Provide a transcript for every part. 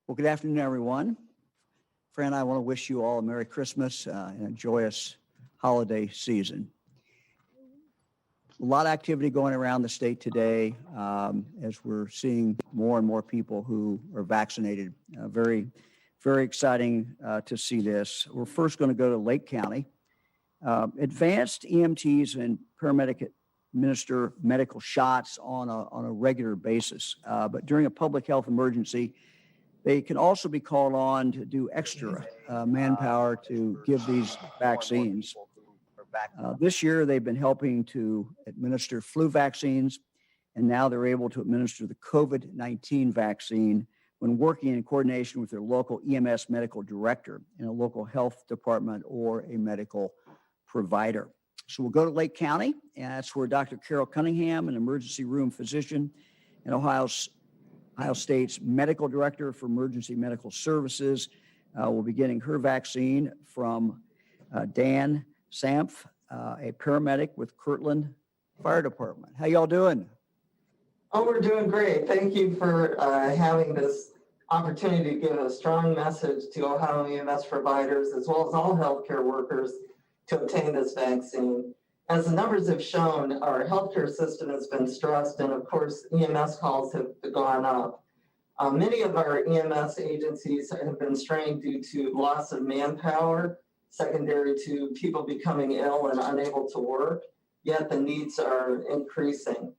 Well, good afternoon, everyone. Fran, I want to wish you all a Merry Christmas and a joyous holiday season. A lot of activity going around the state today as we're seeing more and more people who are vaccinated. Very exciting to see this. We're first going to go to Lake County. Advanced EMTs and paramedics administer medical shots on a regular basis, but during a public health emergency, they can also be called on to do extra manpower to give these vaccines. This year, they've been helping to administer flu vaccines, and now they're able to administer the COVID-19 vaccine when working in coordination with their local EMS medical director in a local health department or a medical provider. So we'll go to Lake County, and that's where Dr. Carol Cunningham, an emergency room physician and Ohio State's medical director for emergency medical services, will be getting her vaccine from Dan Sampf, a paramedic with Kirtland Fire Department. How y'all doing? Oh, we're doing great. Thank you for having this opportunity to give a strong message to Ohio EMS providers as well as all healthcare workers to obtain this vaccine. As the numbers have shown, our healthcare system has been stressed, and of course, EMS calls have gone up. Many of our EMS agencies have been strained due to loss of manpower, secondary to people becoming ill and unable to work, yet the needs are increasing.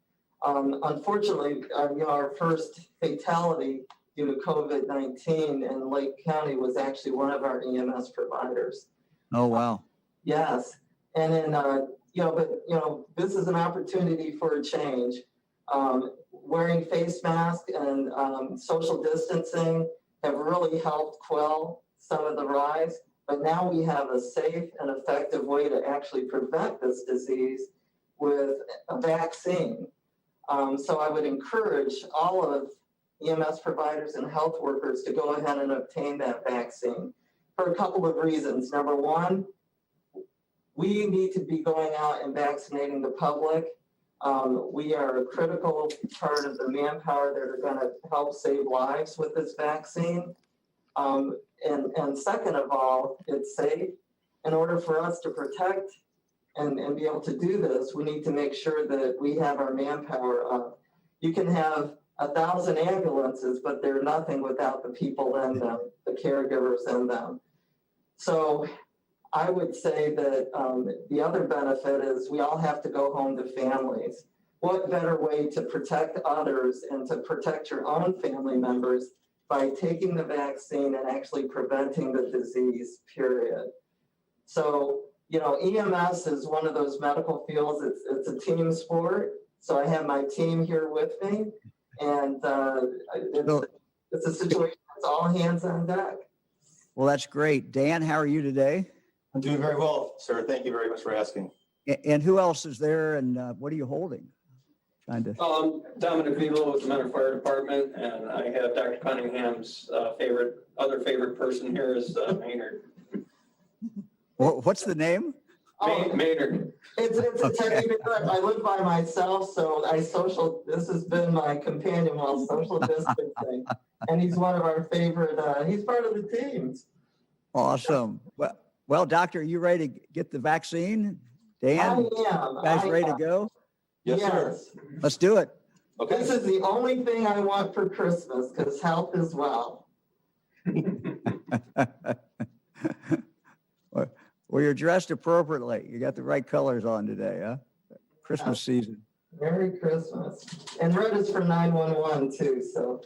Unfortunately, our first fatality due to COVID-19 in Lake County was actually one of our EMS providers. Oh, wow. Yes, and then, this is an opportunity for a change. Wearing face masks and social distancing have really helped quell some of the rise, but now we have a safe and effective way to actually prevent this disease with a vaccine. So I would encourage all of EMS providers and health workers to go ahead and obtain that vaccine for a couple of reasons. Number one, we need to be going out and vaccinating the public. We are a critical part of the manpower that are going to help save lives with this vaccine. And second of all, it's safe. In order for us to protect and be able to do this, we need to make sure that we have our manpower up. You can have 1,000 ambulances, but they're nothing without the people in them, the caregivers in them. So I would say that the other benefit is we all have to go home to families. What better way to protect others and to protect your own family members by taking the vaccine and actually preventing the disease, period. So, EMS is one of those medical fields, it's a team sport. So I have my team here with me, and it's a situation that's all hands on deck. Well, that's great. Dan, how are you today? I'm doing very well, sir. Thank you very much for asking. And who else is there, and what are you holding? Dominic Velo with the Mentor Fire Department, and I have Dr. Cunningham's other favorite person here is Maynard. What's the name? Maynard. It's a technical term. I live by myself, so this has been my companion while social distancing. And he's one of our favorite, he's part of the teams. Awesome. Well, doctor, are you ready to get the vaccine? Dan, I am. You guys ready to go? Yes, sir. Let's do it. Okay. This is the only thing I want for Christmas because health is well. Well, you're dressed appropriately. You got the right colors on today, huh? Christmas season. Merry Christmas. And red is for 911 too, so.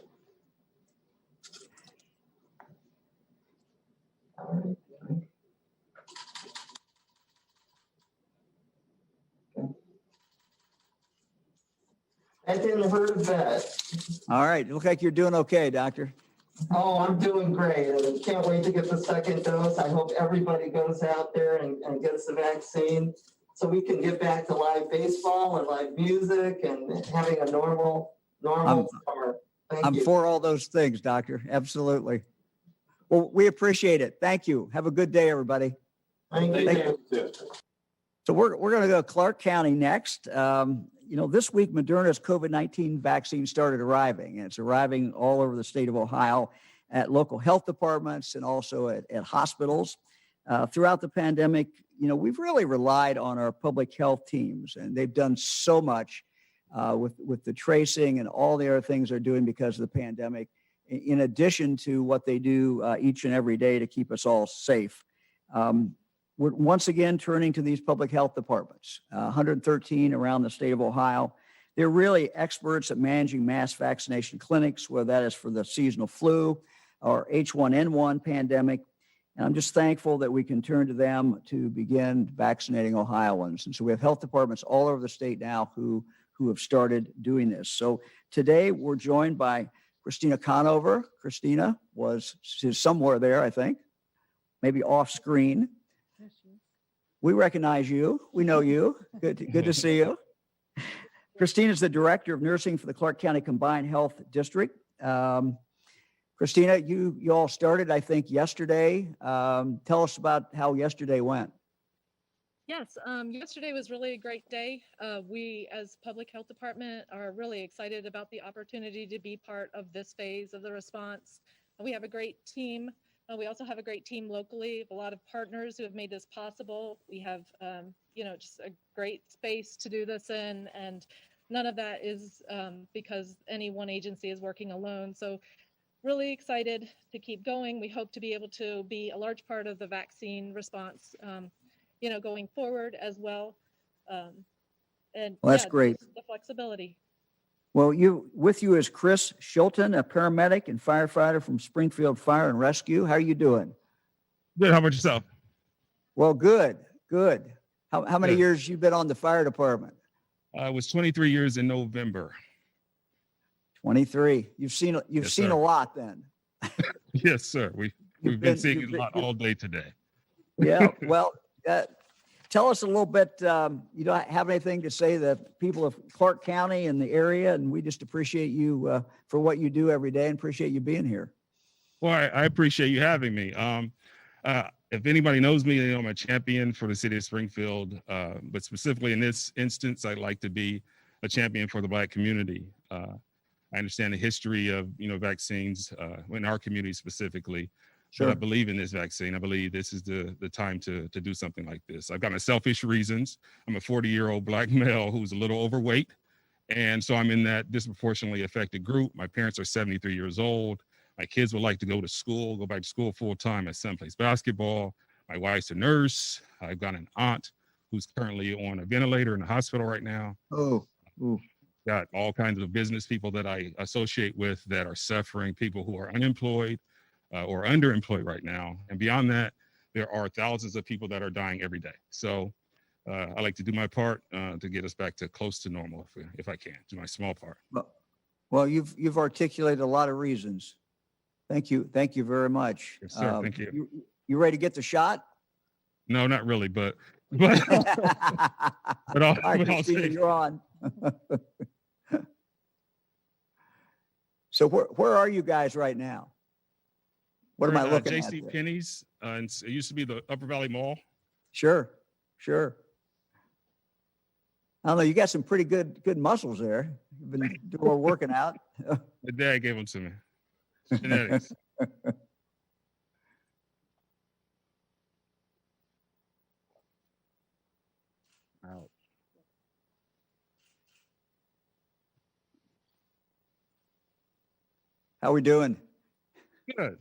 All right. That didn't hurt a bit. All right. Look like you're doing okay, doctor. Oh, I'm doing great. And can't wait to get the second dose. I hope everybody goes out there and gets the vaccine so we can get back to live baseball and live music and having a normal summer. I'm for all those things, doctor. Absolutely. Well, we appreciate it. Thank you. Have a good day, everybody. Thank you. So we're going to go to Clark County next. This week, Moderna's COVID-19 vaccine started arriving, and it's arriving all over the state of Ohio. at local health departments and also at hospitals. Throughout the pandemic, we've really relied on our public health teams, and they've done so much with the tracing and all the other things they're doing because of the pandemic, in addition to what they do each and every day to keep us all safe. We're once again turning to these public health departments, 113 around the state of Ohio. They're really experts at managing mass vaccination clinics, whether that is for the seasonal flu or H1N1 pandemic. And I'm just thankful that we can turn to them to begin vaccinating Ohioans. And so we have health departments all over the state now who have started doing this. So today we're joined by Christina Conover. Christina she's somewhere there, I think, maybe off screen. We recognize you. We know you. Good to see you. Christina is the Director of Nursing for the Clark County Combined Health District. Christina, you all started, I think, yesterday. Tell us about how yesterday went. Yes, yesterday was really a great day. We, as Public Health Department, are really excited about the opportunity to be part of this phase of the response. We have a great team. We also have a great team locally, a lot of partners who have made this possible. We have, just a great space to do this in, and none of that is because any one agency is working alone. So really excited to keep going. We hope to be able to be a large part of the vaccine response, going forward as well. And well, that's great. The flexibility. Well, with you is Chris Shilton, a paramedic and firefighter from Springfield Fire and Rescue. How are you doing? Good. How about yourself? Well, good. How many years you been on the fire department? I was 23 years in November. 23. You've seen sir. a lot then. Yes, sir. We've been seeing a lot all day today. Yeah. Well, tell us a little bit. You don't have anything to say to the people of Clark County and the area, and we just appreciate you for what you do every day and appreciate you being here. Well, I appreciate you having me. If anybody knows me, I'm a champion for the city of Springfield, but specifically in this instance, I'd like to be a champion for the Black community. I understand the history of vaccines in our community specifically. Sure. But I believe in this vaccine. I believe this is the time to do something like this. I've got my selfish reasons. I'm a 40-year-old Black male who's a little overweight. And so I'm in that disproportionately affected group. My parents are 73 years old. My kids would like to go back to school full time at some plays basketball. My wife's a nurse. I've got an aunt who's currently on a ventilator in the hospital right now. Oh, ooh. Got all kinds of business people that I associate with that are suffering, people who are unemployed or underemployed right now. And beyond that, there are thousands of people that are dying every day. So I like to do my part to get us back to close to normal if I can, do my small part. Well, you've articulated a lot of reasons. Thank you very much. Yes, sir. Thank you. You ready to get the shot? No, not really, but All right, Christina, you're on. So where are you guys right now? What am I looking at? J.C. Penney's, and it used to be the Upper Valley Mall. Sure. I don't know. You got some pretty good muscles there. You've been doing a little working out. The dad gave them to me. Genetics. Ouch. How we doing? Good.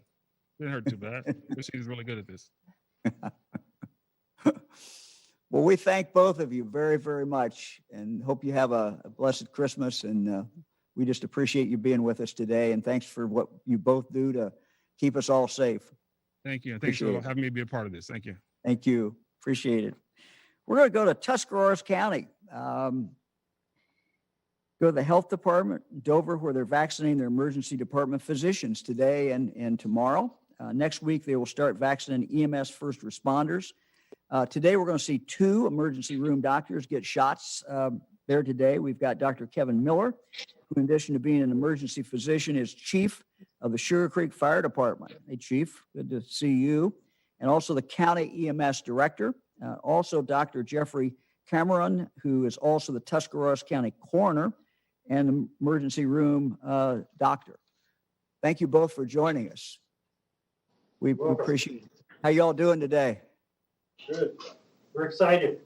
Didn't hurt too bad. She's really good at this. Well, we thank both of you very, very much and hope you have a blessed Christmas. And we just appreciate you being with us today. And thanks for what you both do to keep us all safe. Thank you. And thanks for having me be a part of this. Thank you. Thank you. Appreciate it. We're going to go to Tuscarawas County. Go to the health department, Dover, where they're vaccinating their emergency department physicians today and tomorrow. Next week, they will start vaccinating EMS first responders. Today, we're going to see 2 emergency room doctors get shots there today. We've got Dr. Kevin Miller, who in addition to being an emergency physician is chief of the Sugar Creek Fire Department. Hey, Chief, good to see you. And also the county EMS director. Also Dr. Jeffrey Cameron, who is also the Tuscarawas County coroner and emergency room doctor. Thank you both for joining us. We appreciate it. How y'all doing today? Good. We're excited.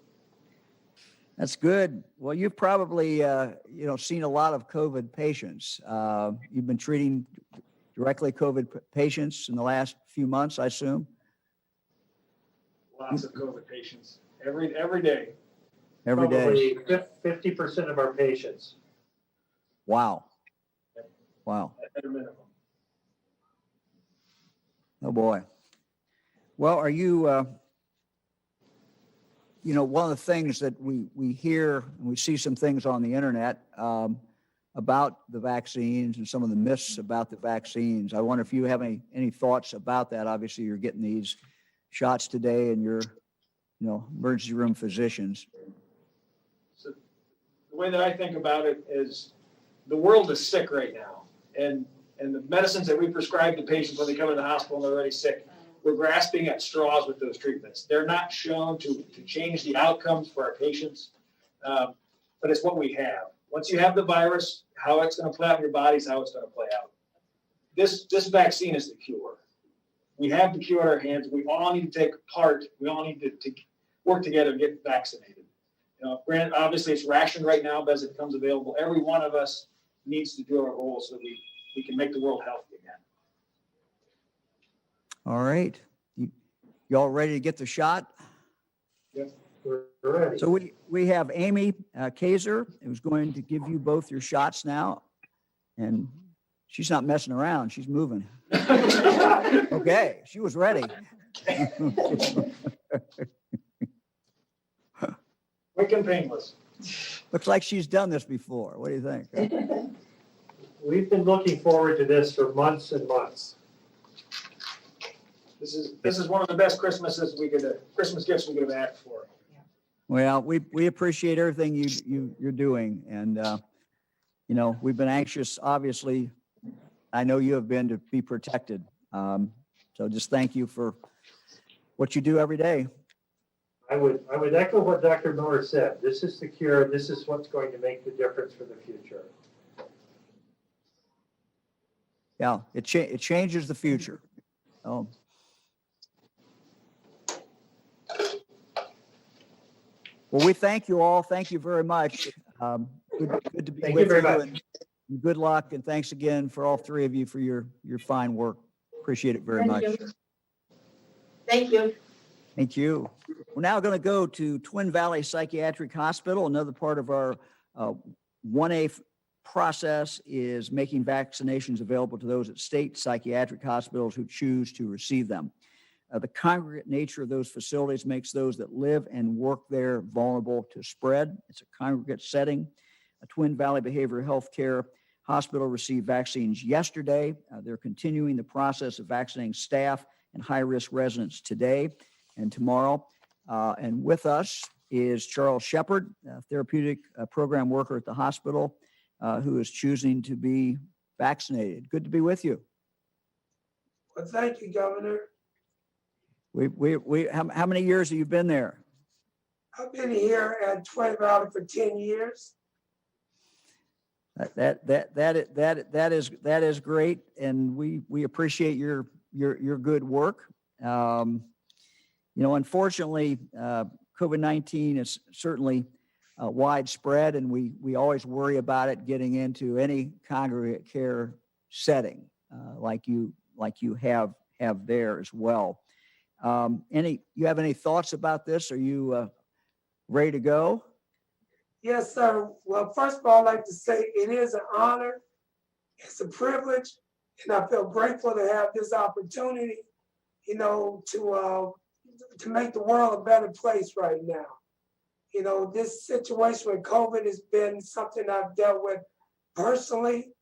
That's good. Well, you've probably, seen a lot of COVID patients. You've been treating directly COVID patients in the last few months, I assume? Lots of COVID patients every day. Every day. Probably 50% of our patients Wow. Wow. at a minimum. Oh, boy. Well, are you, one of the things that we hear, and we see some things on the internet about the vaccines and some of the myths about the vaccines. I wonder if you have any thoughts about that. Obviously, you're getting these shots today and you're, emergency room physicians. So the way that I think about it is the world is sick right now. And the medicines that we prescribe to patients when they come in the hospital and they're already sick, we're grasping at straws with those treatments. They're not shown to change the outcomes for our patients, but it's what we have. Once you have the virus, how it's going to play out in your body is how it's going to play out. This vaccine is the cure. We have the cure in our hands. We all need to take part. We all need to work together and get vaccinated. Granted, obviously it's rationed right now, but as it becomes available, every one of us needs to do our role so that we can make the world healthy again. All right. Y'all ready to get the shot? Yes, we're ready. So we have Amy Kaiser, who's going to give you both your shots now. And she's not messing around. She's moving. Okay. She was ready. Quick and painless. Looks like she's done this before. What do you think? We've been looking forward to this for months and months. This is one of the best Christmas gifts we could have asked for. Well, we appreciate everything you're doing. And, we've been anxious, obviously. I know you have been, to be protected. So just thank you for what you do every day. I would echo what Dr. Miller said. This is the cure. This is what's going to make the difference for the future. Yeah, it changes the future. Oh. Well, we thank you all. Thank you very much. Good to be Thank with you very you. much. And good luck. And thanks again for all three of you for your fine work. Appreciate it very much. Thank you. Thank you. We're now going to go to Twin Valley Psychiatric Hospital. Another part of our 1A process is making vaccinations available to those at state psychiatric hospitals who choose to receive them. The congregate nature of those facilities makes those that live and work there vulnerable to spread. It's a congregate setting. A Twin Valley Behavioral Health Care Hospital received vaccines yesterday. They're continuing the process of vaccinating staff and high-risk residents today and tomorrow. And with us is Charles Shepard, a therapeutic program worker at the hospital, who is choosing to be vaccinated. Good to be with you. Well, thank you, Governor. How many years have you been there? I've been here at Twin Valley for 10 years. That is great, and we appreciate your good work. Unfortunately, COVID-19 is certainly widespread, and we always worry about it getting into any congregate care setting, like you have there as well. You have any thoughts about this? Are you ready to go? Yes, sir. Well, first of all, I'd like to say it is an honor. It's a privilege, and I feel grateful to have this opportunity, to make the world a better place right now. This situation with COVID has been something I've dealt with personally,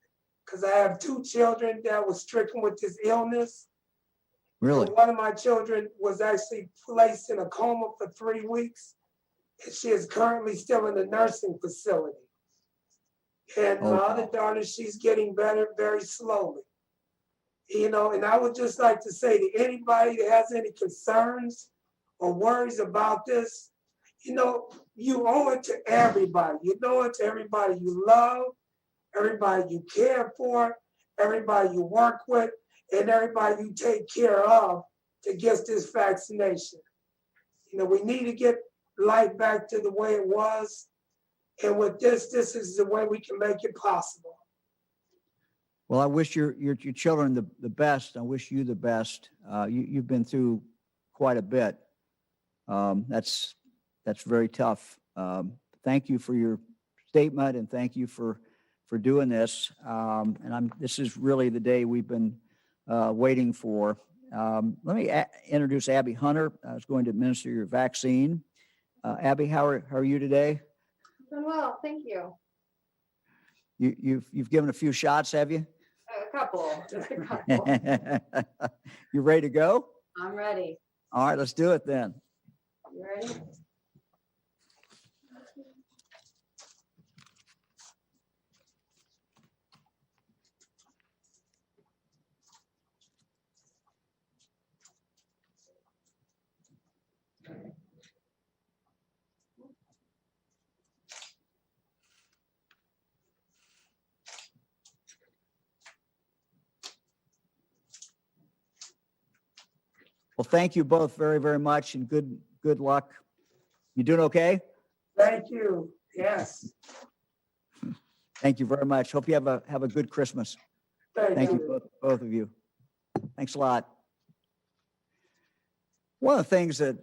because I have 2 children that were stricken with this illness. Really? One of my children was actually placed in a coma for 3 weeks, and she is currently still in the nursing facility. And my other daughter, she's getting better very slowly. And I would just like to say to anybody that has any concerns or worries about this, you owe it to everybody. You owe it to everybody you love, everybody you care for, everybody you work with. and everybody you take care of to get this vaccination. You know, we need to get life back to the way it was. And with this is the way we can make it possible. Well, I wish your children the best. I wish you the best. You've been through quite a bit. That's very tough. Thank you for your statement, and thank you for doing this. This is really the day we've been waiting for. Let me introduce Abby Hunter, who's going to administer your vaccine. Abby, how are you today? Doing well, thank you. You've given a few shots, have you? A couple, just a couple. You ready to go? I'm ready. All right, let's do it then. You ready? Well, thank you both very, very much, and good luck. You doing okay? Thank you. Yes. Thank you very much. Hope you have a good Christmas. Thank you, both of you. Thanks a lot. One of the things that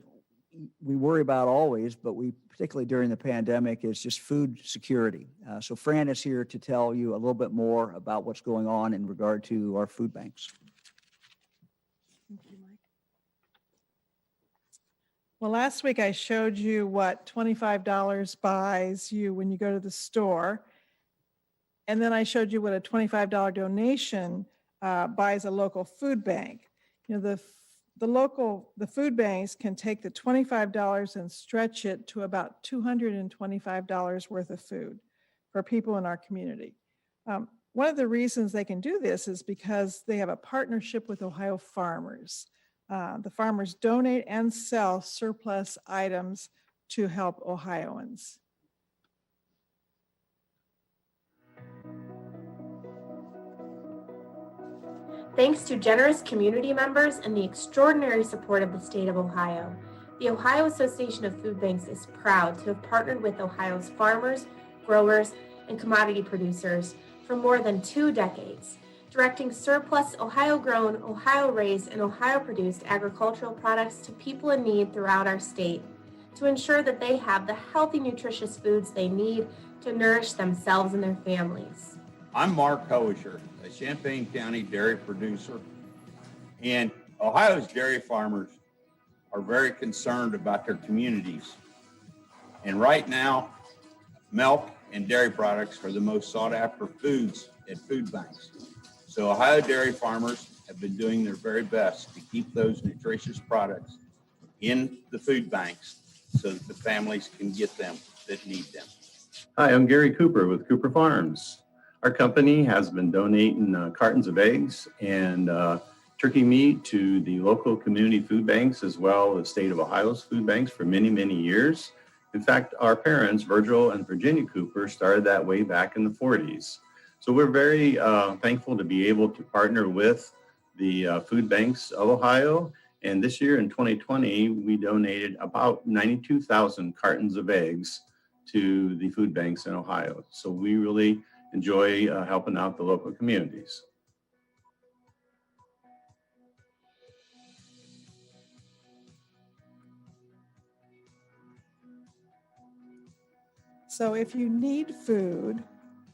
we worry about always, but we particularly during the pandemic, is just food security. So Fran is here to tell you a little bit more about what's going on in regard to our food banks. Thank you, Mike. Well, last week I showed you what $25 buys you when you go to the store. And then I showed you what a $25 donation buys a local food bank. You know, the food banks can take the $25 and stretch it to about $225 worth of food for people in our community. One of the reasons they can do this is because they have a partnership with Ohio farmers. The farmers donate and sell surplus items to help Ohioans. Thanks to generous community members and the extraordinary support of the state of Ohio, the Ohio Association of Food Banks is proud to have partnered with Ohio's farmers, growers, and commodity producers for more than 2 decades, directing surplus Ohio-grown, Ohio-raised, and Ohio-produced agricultural products to people in need throughout our state to ensure that they have the healthy, nutritious foods they need to nourish themselves and their families. I'm Mark Hoesher, a Champaign County dairy producer, and Ohio's dairy farmers are very concerned about their communities. And right now, milk and dairy products are the most sought after foods at food banks. So Ohio dairy farmers have been doing their very best to keep those nutritious products in the food banks so that the families can get them that need them. Hi, I'm Gary Cooper with Cooper Farms. Our company has been donating cartons of eggs and turkey meat to the local community food banks as well as state of Ohio's food banks for many, many years. In fact, our parents, Virgil and Virginia Cooper, started that way back in the 40s. So we're very thankful to be able to partner with the food banks of Ohio. And this year in 2020, we donated about 92,000 cartons of eggs to the food banks in Ohio. So we really enjoy helping out the local communities. So if you need food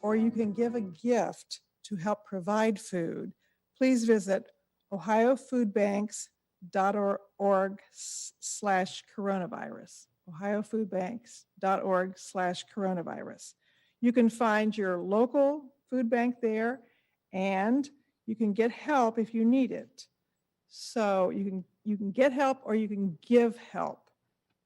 or you can give a gift to help provide food, please visit ohiofoodbanks.org/coronavirus, ohiofoodbanks.org/coronavirus. You can find your local food bank there, and you can get help if you need it. So you can get help or you can give help.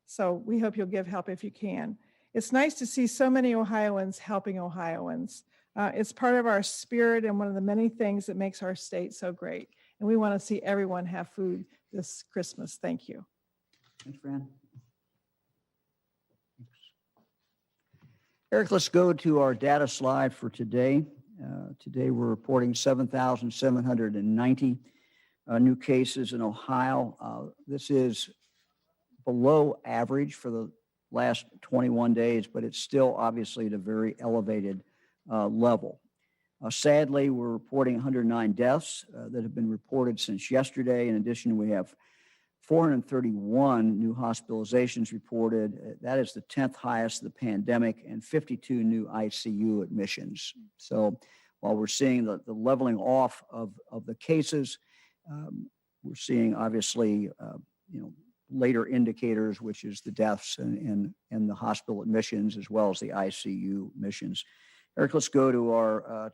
So we hope you'll give help if you can. It's nice to see so many Ohioans helping Ohioans. It's part of our spirit and one of the many things that makes our state so great. And we want to see everyone have food this Christmas. Thank you. Thanks, Fran. Eric, let's go to our data slide for today. Today, we're reporting 7,790 new cases in Ohio. This is below average for the last 21 days, but it's still obviously at a very elevated level. Sadly, we're reporting 109 deaths that have been reported since yesterday. In addition, we have 431 new hospitalizations reported. That is the 10th highest of the pandemic, and 52 new ICU admissions. So while we're seeing the leveling off of the cases, we're seeing obviously, later indicators, which is the deaths and the hospital admissions, as well as the ICU admissions. Eric, let's go to our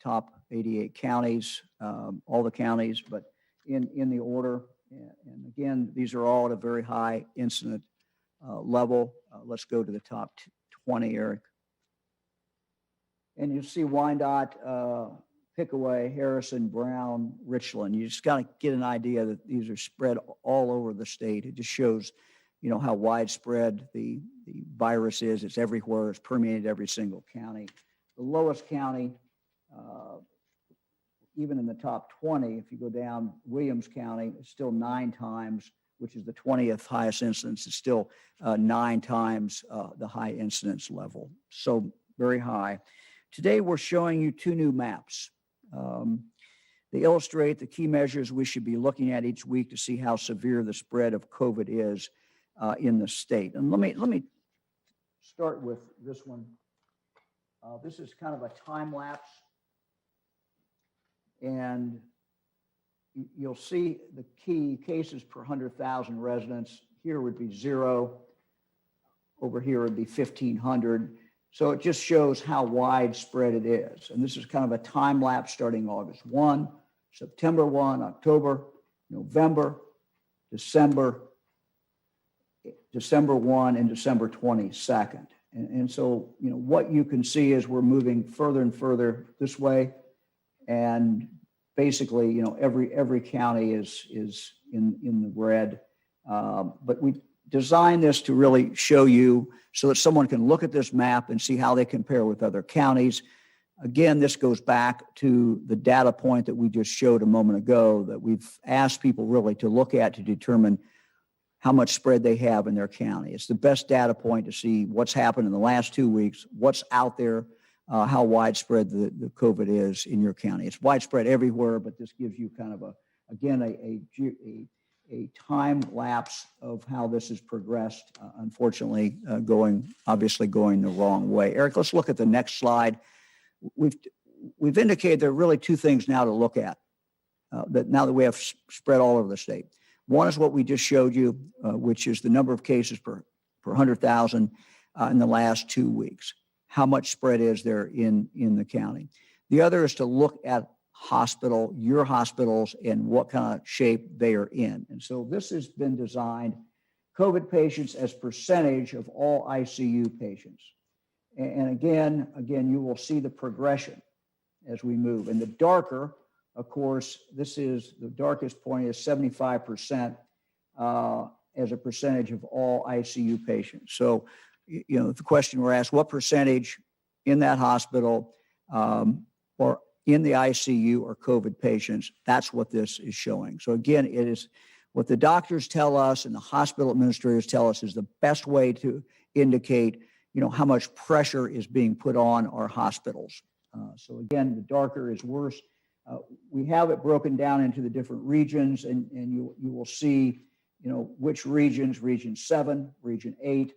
top 88 counties, all the counties, but in the order. And again, these are all at a very high incident level. Let's go to the top 20, Eric. And you see Wyandotte, Pickaway, Harrison, Brown, Richland. You just got to get an idea that these are spread all over the state. It just shows, how widespread the virus is. It's everywhere. It's permeated every single county. The lowest county, even in the top 20, if you go down, Williams County, it's still 9 times, which is the 20th highest incidence. It's still 9 times the high incidence level. So very high. Today, we're showing you 2 new maps. They illustrate the key measures we should be looking at each week to see how severe the spread of COVID is in the state. And let me start with this one. This is kind of a time lapse. And you'll see the key cases per 100,000 residents. Here would be 0. Over here would be 1,500. So it just shows how widespread it is. And this is kind of a time lapse starting August 1, September 1, October, November, December 1, and December 22nd. And so, what you can see is we're moving further and further this way. And basically, every county is in the red. But we designed this to really show you so that someone can look at this map and see how they compare with other counties. Again, this goes back to the data point that we just showed a moment ago that we've asked people really to look at to determine how much spread they have in their county. It's the best data point to see what's happened in the last 2 weeks, what's out there, how widespread the COVID is in your county. It's widespread everywhere, but this gives you kind of a time lapse of how this has progressed, unfortunately, going the wrong way. Eric, let's look at the next slide. We've indicated there are really 2 things now to look at, that now that we have spread all over the state. One is what we just showed you, which is the number of cases per 100,000 in the last 2 weeks. How much spread is there in the county? The other is to look at your hospitals and what kind of shape they are in. And so this has been designed, COVID patients as percentage of all ICU patients. And again, you will see the progression as we move. And the darker, of course, the darkest point is 75% as a percentage of all ICU patients. So, the question we're asked, what percentage in that hospital or in the ICU are COVID patients? That's what this is showing. So again, it is what the doctors tell us and the hospital administrators tell us is the best way to indicate, how much pressure is being put on our hospitals. So again, the darker is worse. We have it broken down into the different regions, and you will see, which regions, region 7, region 8,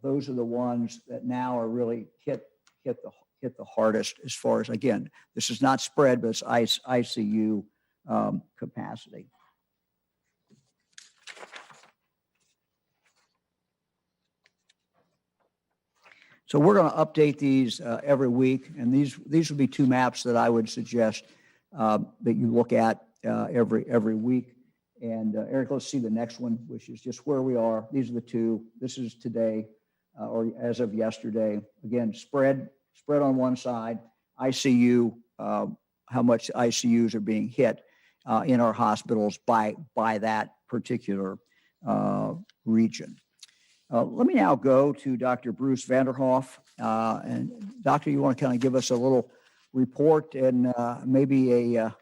those are the ones that now are really hit the hardest as far as, again, this is not spread, but it's ICU capacity. So we're going to update these every week, and these would be 2 maps that I would suggest that you look at every week. And Eric, let's see the next one, which is just where we are. These are the 2. This is today, or as of yesterday. Again, spread on one side, ICU, how much ICUs are being hit in our hospitals by that particular region. Let me now go to Dr. Bruce Vanderhoff. And Doctor, you want to kind of give us a little report and maybe a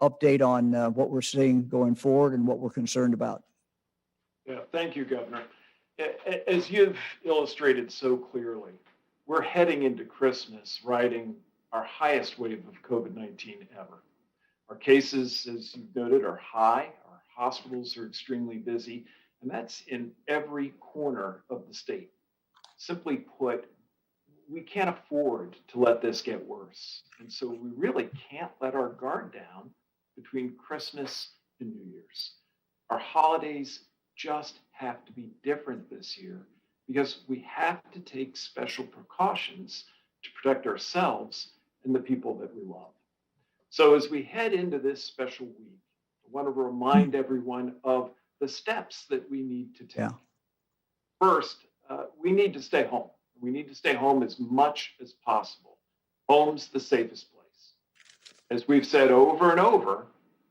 update on what we're seeing going forward and what we're concerned about. Yeah, thank you, Governor. As you've illustrated so clearly, we're heading into Christmas riding our highest wave of COVID-19 ever. Our cases, as you've noted, are high. Our hospitals are extremely busy, and that's in every corner of the state. Simply put, we can't afford to let this get worse. And so we really can't let our guard down between Christmas and New Year's. Our holidays just have to be different this year because we have to take special precautions to protect ourselves and the people that we love. So as we head into this special week, I want to remind everyone of the steps that we need to take. Yeah. First, we need to stay home. We need to stay home as much as possible. Home's the safest place. As we've said over and over,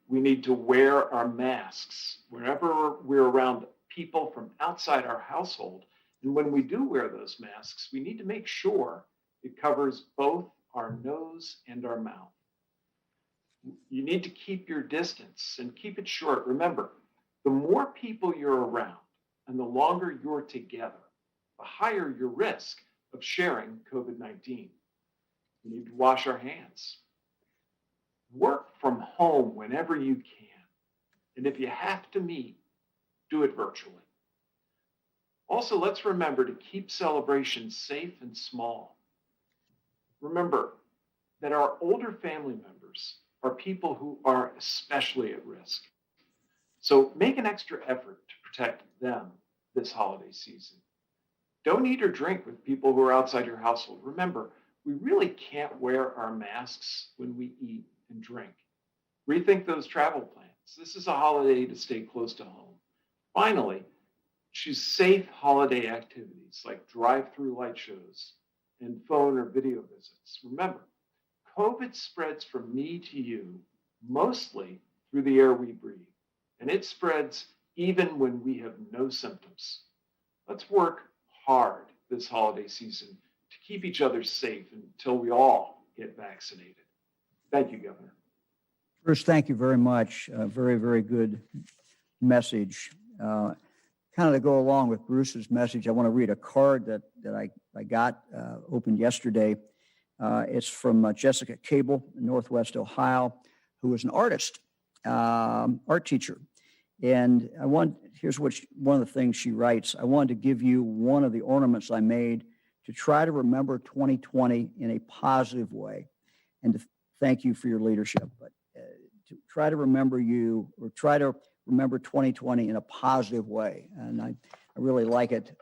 we need to wear our masks whenever we're around people from outside our household. And when we do wear those masks, we need to make sure it covers both our nose and our mouth. You need to keep your distance and keep it short. Remember, the more people you're around and the longer you're together, the higher your risk of sharing COVID-19. We need to wash our hands. Work from home whenever you can. And if you have to meet, do it virtually. Also, let's remember to keep celebrations safe and small. Remember that our older family members are people who are especially at risk. So make an extra effort to protect them this holiday season. Don't eat or drink with people who are outside your household. Remember, we really can't wear our masks when we eat and drink. Rethink those travel plans. This is a holiday to stay close to home. Finally, choose safe holiday activities like drive-through light shows and phone or video visits. Remember, COVID spreads from me to you mostly through the air we breathe, and it spreads even when we have no symptoms. Let's work hard this holiday season to keep each other safe until we all get vaccinated. Thank you, Governor. Bruce, thank you very much. Very, very good message. Kind of to go along with Bruce's message, I want to read a card that I got opened yesterday. It's from Jessica Cable in Northwest Ohio, who is an artist, art teacher. And here's one of the things she writes. I wanted to give you one of the ornaments I made to try to remember 2020 in a positive way and to thank you for your leadership. But to try to remember you or try to remember 2020 in a positive way. And I really like it.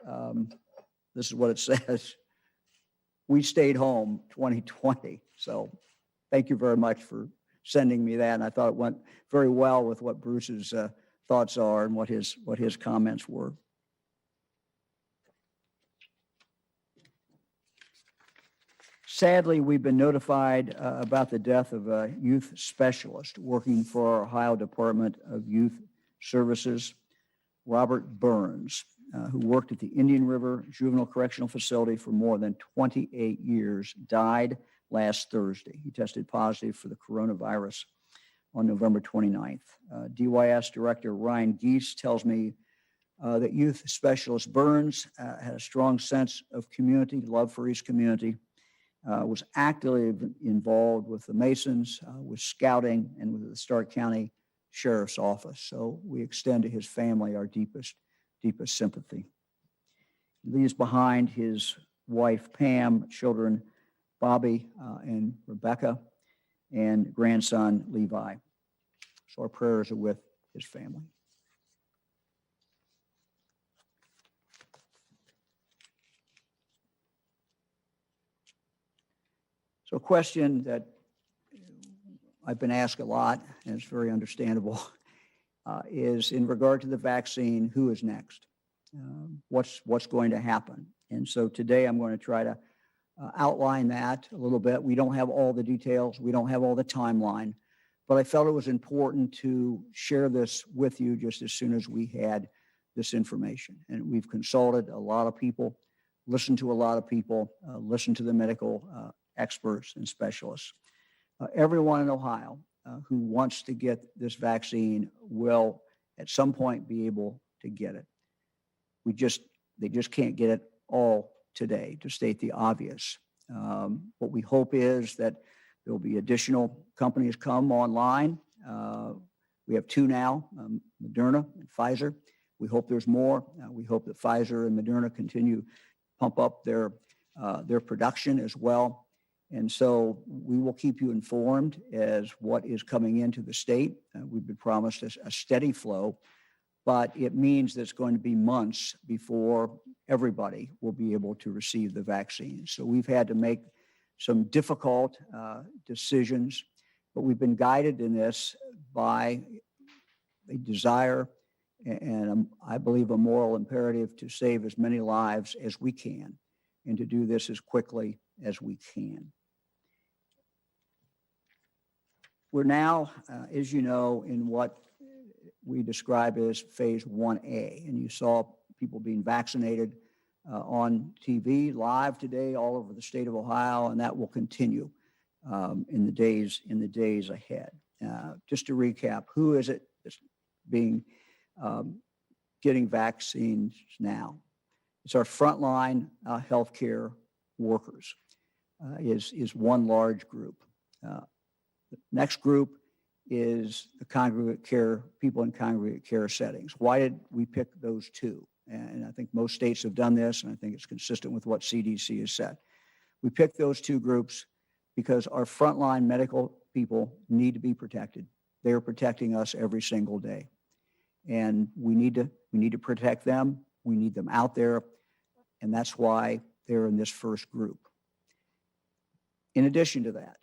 This is what it says. We stayed home 2020. So thank you very much for sending me that. And I thought it went very well with what Bruce's thoughts are and what his comments were. Sadly, we've been notified about the death of a youth specialist working for our Ohio Department of Youth Services, Robert Burns, who worked at the Indian River Juvenile Correctional Facility for more than 28 years, died last Thursday. He tested positive for the coronavirus on November 29th. DYS Director Ryan Geese tells me that youth specialist Burns had a strong sense of community, love for his community, was actively involved with the Masons, with scouting, and with the Stark County Sheriff's Office. So we extend to his family our deepest sympathy. He leaves behind his wife, Pam, children, Bobby and Rebecca, and grandson, Levi. So our prayers are with his family. So a question that I've been asked a lot, and it's very understandable, is in regard to the vaccine, who is next? What's going to happen? And so today I'm going to try to outline that a little bit. We don't have all the details. We don't have all the timeline, but I felt it was important to share this with you just as soon as we had this information. And we've consulted a lot of people, listened to a lot of people, listened to the medical experts and specialists. Everyone in Ohio who wants to get this vaccine will at some point be able to get it. They just can't get it all today, to state the obvious. What we hope is that there'll be additional companies come online. We have two now, Moderna and Pfizer. We hope there's more. We hope that Pfizer and Moderna continue to pump up their production as well. And so we will keep you informed as what is coming into the state. We've been promised a steady flow, but it means that it's going to be months before everybody will be able to receive the vaccine. So we've had to make some difficult decisions, but we've been guided in this by a desire and I believe a moral imperative to save as many lives as we can and to do this as quickly as we can. We're now, as you know, in what we describe as phase 1A, and you saw people being vaccinated on TV live today all over the state of Ohio, and that will continue in the days ahead. Just to recap, who is it that's being getting vaccines now? It's our frontline healthcare workers is one large group. The next group is the congregate care, people in congregate care settings. Why did we pick those two? And I think most states have done this, and I think it's consistent with what CDC has said. We picked those two groups because our frontline medical people need to be protected. They are protecting us every single day. And we need to protect them. We need them out there. And that's why they're in this first group. In addition to that,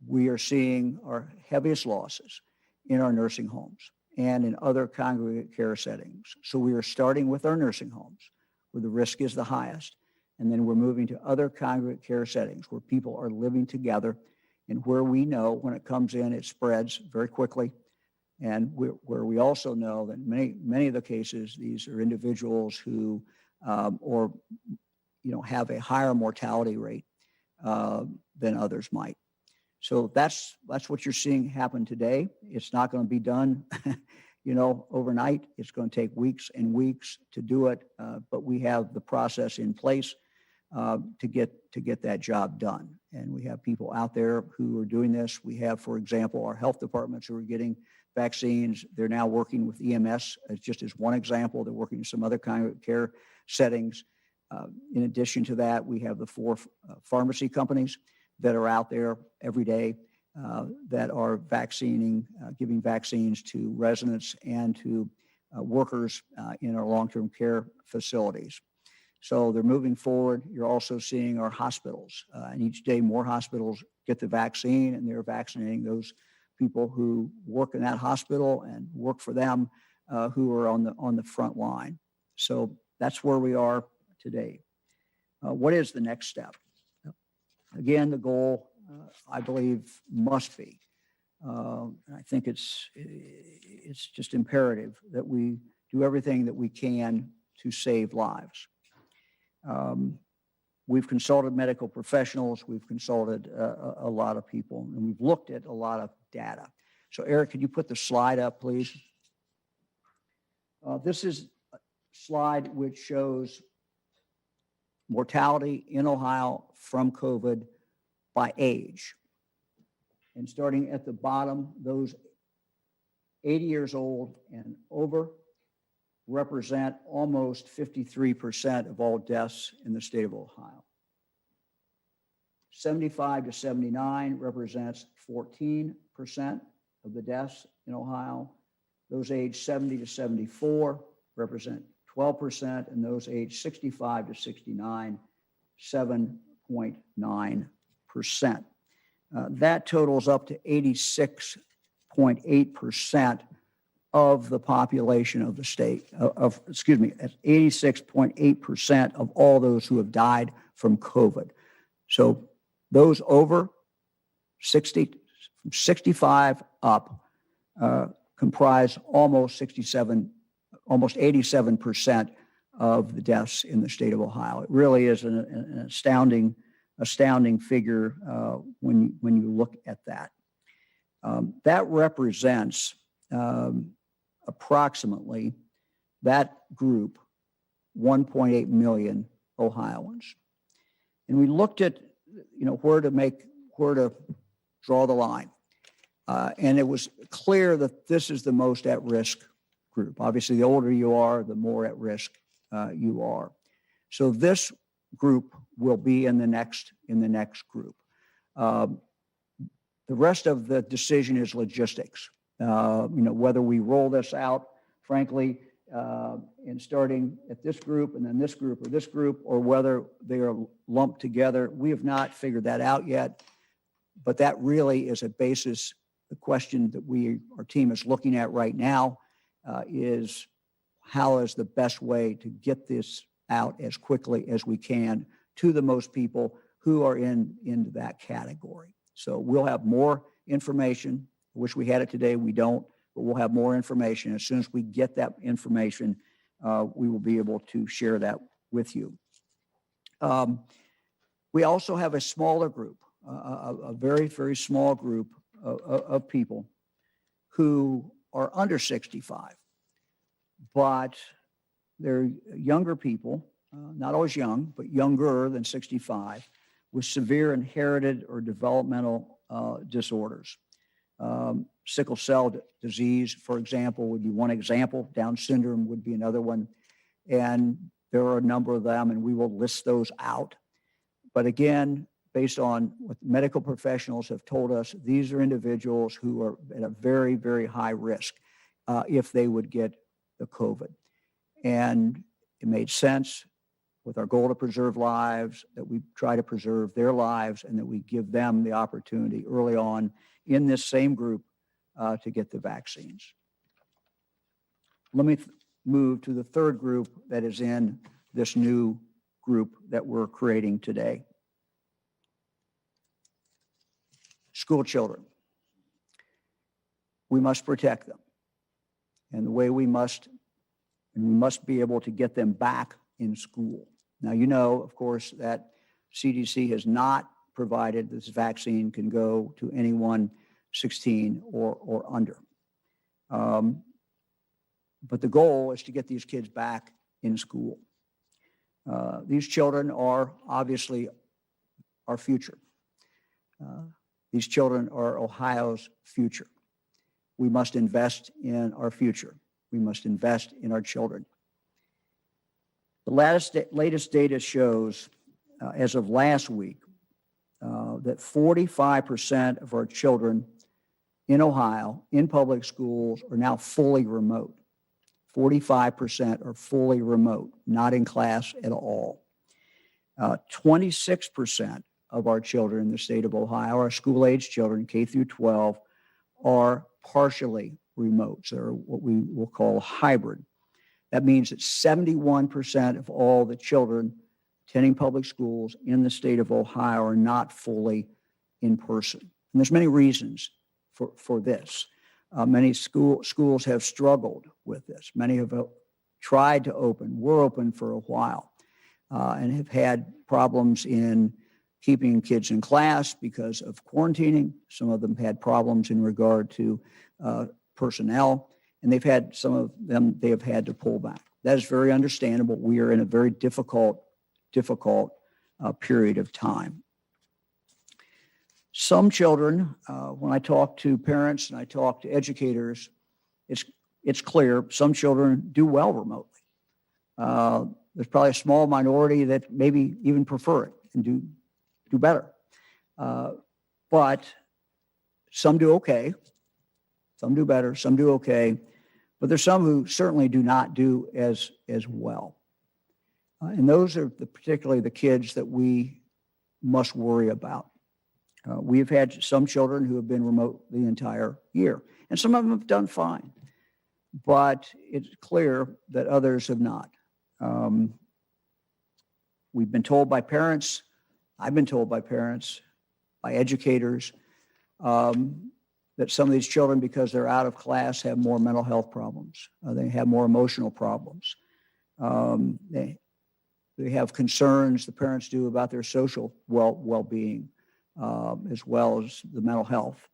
we are seeing our heaviest losses in our nursing homes and in other congregate care settings. So we are starting with our nursing homes where the risk is the highest. And then we're moving to other congregate care settings where people are living together and where we know when it comes in, it spreads very quickly. And where we also know that many of the cases, these are individuals who have a higher mortality rate than others might. So that's what you're seeing happen today. It's not going to be done, overnight. It's going to take weeks and weeks to do it, but we have the process in place to get that job done. And we have people out there who are doing this. We have, for example, our health departments who are getting vaccines. They're now working with EMS just as one example. They're working in some other kind of care settings. In addition to that, we have the 4 pharmacy companies that are out there every day that are giving vaccines to residents and to workers in our long-term care facilities. So they're moving forward. You're also seeing our hospitals, and each day more hospitals get the vaccine, and they're vaccinating those people who work in that hospital and work for them who are on the front line. So that's where we are today. What is the next step? Again, the goal, I believe, must be, and I think it's just imperative that we do everything that we can to save lives. We've consulted medical professionals, we've consulted a lot of people, and we've looked at a lot of data. So Eric, could you put the slide up, please? This is a slide which shows mortality in Ohio from COVID by age. And starting at the bottom, those 80 years old and over represent almost 53% of all deaths in the state of Ohio. 75 to 79 represents 14% of the deaths in Ohio. Those aged 70 to 74 represent 12%, and those aged 65 to 69, 7.9%. That totals up to 86.8% of the population of the state, 86.8% of all those who have died from COVID. So those over 60, from 65 up, comprise almost 87% of the deaths in the state of Ohio. It really is an astounding astounding figure when you look at that. That represents approximately that group, 1.8 million Ohioans. And we looked at, where to draw the line. And it was clear that this is the most at-risk group. Obviously, the older you are, the more at risk you are. So this group will be in the next group. The rest of the decision is logistics. Whether we roll this out, frankly, in starting at this group and then this group or this group, or whether they are lumped together, we have not figured that out yet. But that really is a basis. The question that our team is looking at right now is how is the best way to get this out as quickly as we can to the most people who are into that category. So we'll have more information. I wish we had it today. We don't, but we'll have more information. As soon as we get that information, we will be able to share that with you. We also have a smaller group, a very, very small group of people who are under 65, but they're younger people, not always young, but younger than 65, with severe inherited or developmental disorders. Sickle cell disease, for example, would be one example. Down syndrome would be another one. And there are a number of them, and we will list those out. But again, based on what medical professionals have told us, these are individuals who are at a very, very high risk if they would get the COVID. And it made sense with our goal to preserve lives that we try to preserve their lives and that we give them the opportunity early on in this same group to get the vaccines. Let me move to the third group that is in this new group that we're creating today. School children. We must protect them. And the way we must be able to get them back in school. Now, of course, that CDC has not provided this vaccine can go to anyone 16 or under. But the goal is to get these kids back in school. These children are obviously our future. These children are Ohio's future. We must invest in our future. We must invest in our children. The latest data shows, as of last week, that 45% of our children in Ohio, in public schools, are now fully remote. 45% are fully remote, not in class at all. 26% of our children in the state of Ohio, our school-age children, K through 12, are partially remote. So they're what we will call hybrid. That means that 71% of all the children attending public schools in the state of Ohio are not fully in person. And there's many reasons for this. Many schools have struggled with this. Many have tried to open, were open for a while, and have had problems in keeping kids in class because of quarantining. Some of them had problems in regard to personnel, and they have had to pull back. That is very understandable. We are in a very difficult period of time. Some children, when I talk to parents and I talk to educators, it's clear some children do well remotely. There's probably a small minority that maybe even prefer it and do better. But some do okay. Some do better, some do okay, but there's some who certainly do not do as well. And those are particularly the kids that we must worry about. We've had some children who have been remote the entire year, and some of them have done fine, but it's clear that others have not. We've been told by parents, I've been told by parents, by educators, that some of these children, because they're out of class, have more mental health problems. They have more emotional problems. They have concerns, the parents do, about their social well-being, as well as the mental health.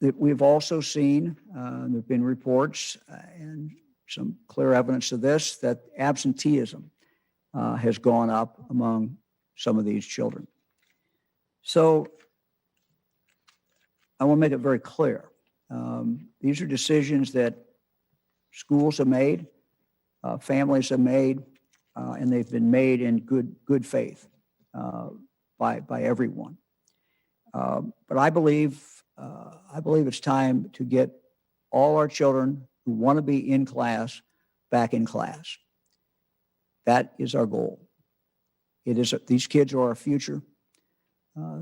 That we've also seen, there have been reports and some clear evidence of this, that absenteeism has gone up among some of these children. So I want to make it very clear. These are decisions that schools have made, families have made, and they've been made in good faith by everyone. But I believe it's time to get all our children who want to be in class back in class. That is our goal. These kids are our future.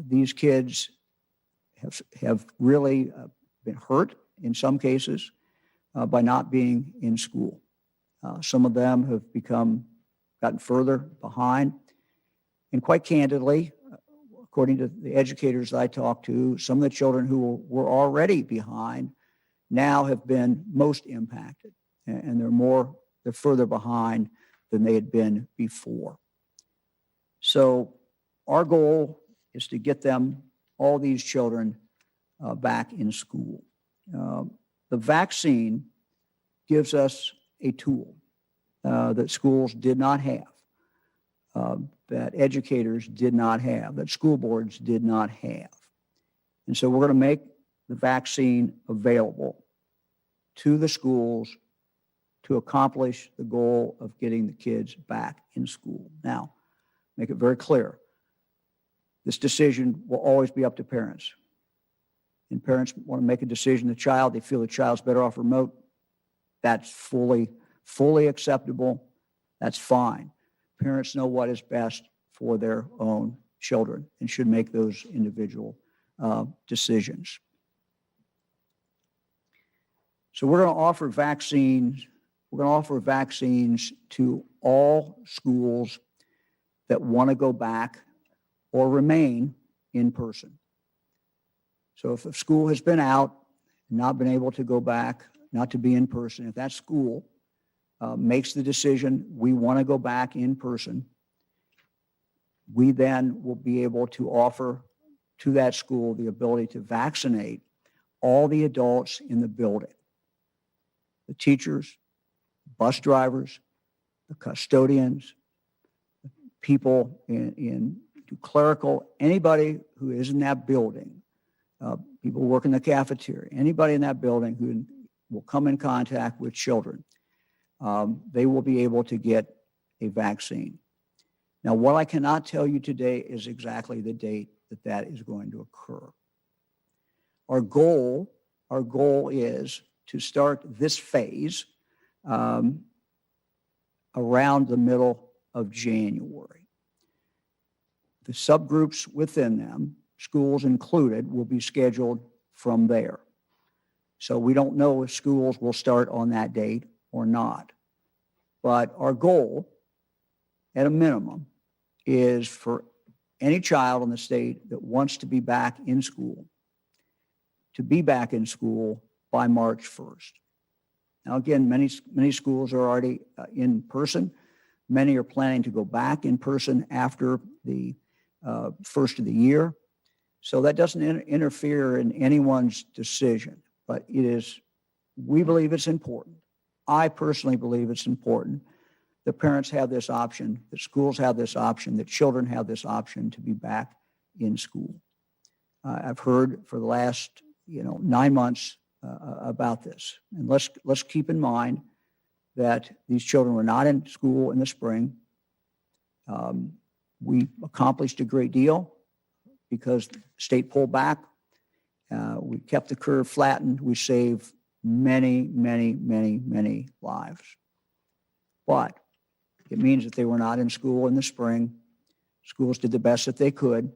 These kids have really been hurt in some cases by not being in school. Some of them have gotten further behind. And quite candidly, according to the educators I talked to, some of the children who were already behind now have been most impacted. And they're further behind than they had been before. So our goal is to get all these children back in school. The vaccine gives us a tool that schools did not have, that educators did not have, that school boards did not have. And so we're going to make the vaccine available to the schools to accomplish the goal of getting the kids back in school. Now, make it very clear, this decision will always be up to parents. And parents want to make a decision, they feel the child's better off remote. That's fully acceptable. That's fine. Parents know what is best for their own children and should make those individual decisions. So we're going to offer vaccines. We're going to offer vaccines to all schools that want to go back or remain in person. So if a school has been out, not been able to go back, not to be in person, if that school makes the decision, we want to go back in person, we then will be able to offer to that school the ability to vaccinate all the adults in the building, the teachers, bus drivers, the custodians, people in clerical, anybody who is in that building, people who work in the cafeteria, anybody in that building who will come in contact with children, they will be able to get a vaccine. Now, what I cannot tell you today is exactly the date that is going to occur. Our goal is to start this phase around the middle of January. The subgroups within them, schools included, will be scheduled from there. So we don't know if schools will start on that date or not. But our goal, at a minimum, is for any child in the state that wants to be back in school to be back in school by March 1st. Now, again, many schools are already in person. Many are planning to go back in person after the first of the year. So that doesn't interfere in anyone's decision, but we believe it's important. I personally believe it's important that parents have this option, that schools have this option, that children have this option to be back in school. I've heard for the last 9 months about this. And let's keep in mind that these children were not in school in the spring. We accomplished a great deal because the state pulled back. We kept the curve flattened. We saved many, many, many, many lives. But it means that they were not in school in the spring. Schools did the best that they could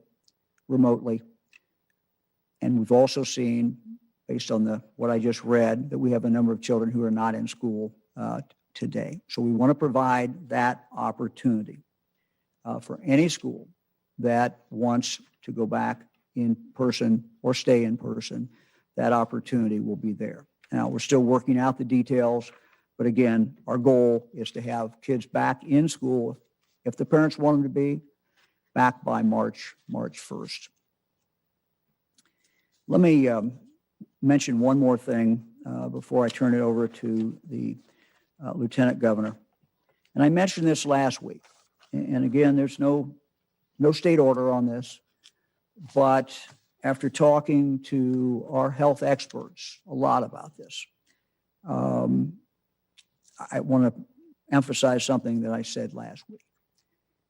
remotely. And we've also seen, based on what I just read, that we have a number of children who are not in school today. So we want to provide that opportunity for any school that wants to go back in person or stay in person. That opportunity will be there. Now, we're still working out the details But again, our goal is to have kids back in school, if the parents want them to be, back by March 1st. Let me mention one more thing before I turn it over to the Lieutenant Governor. And I mentioned this last week. And again, there's no state order on this, but after talking to our health experts a lot about this, I want to emphasize something that I said last week.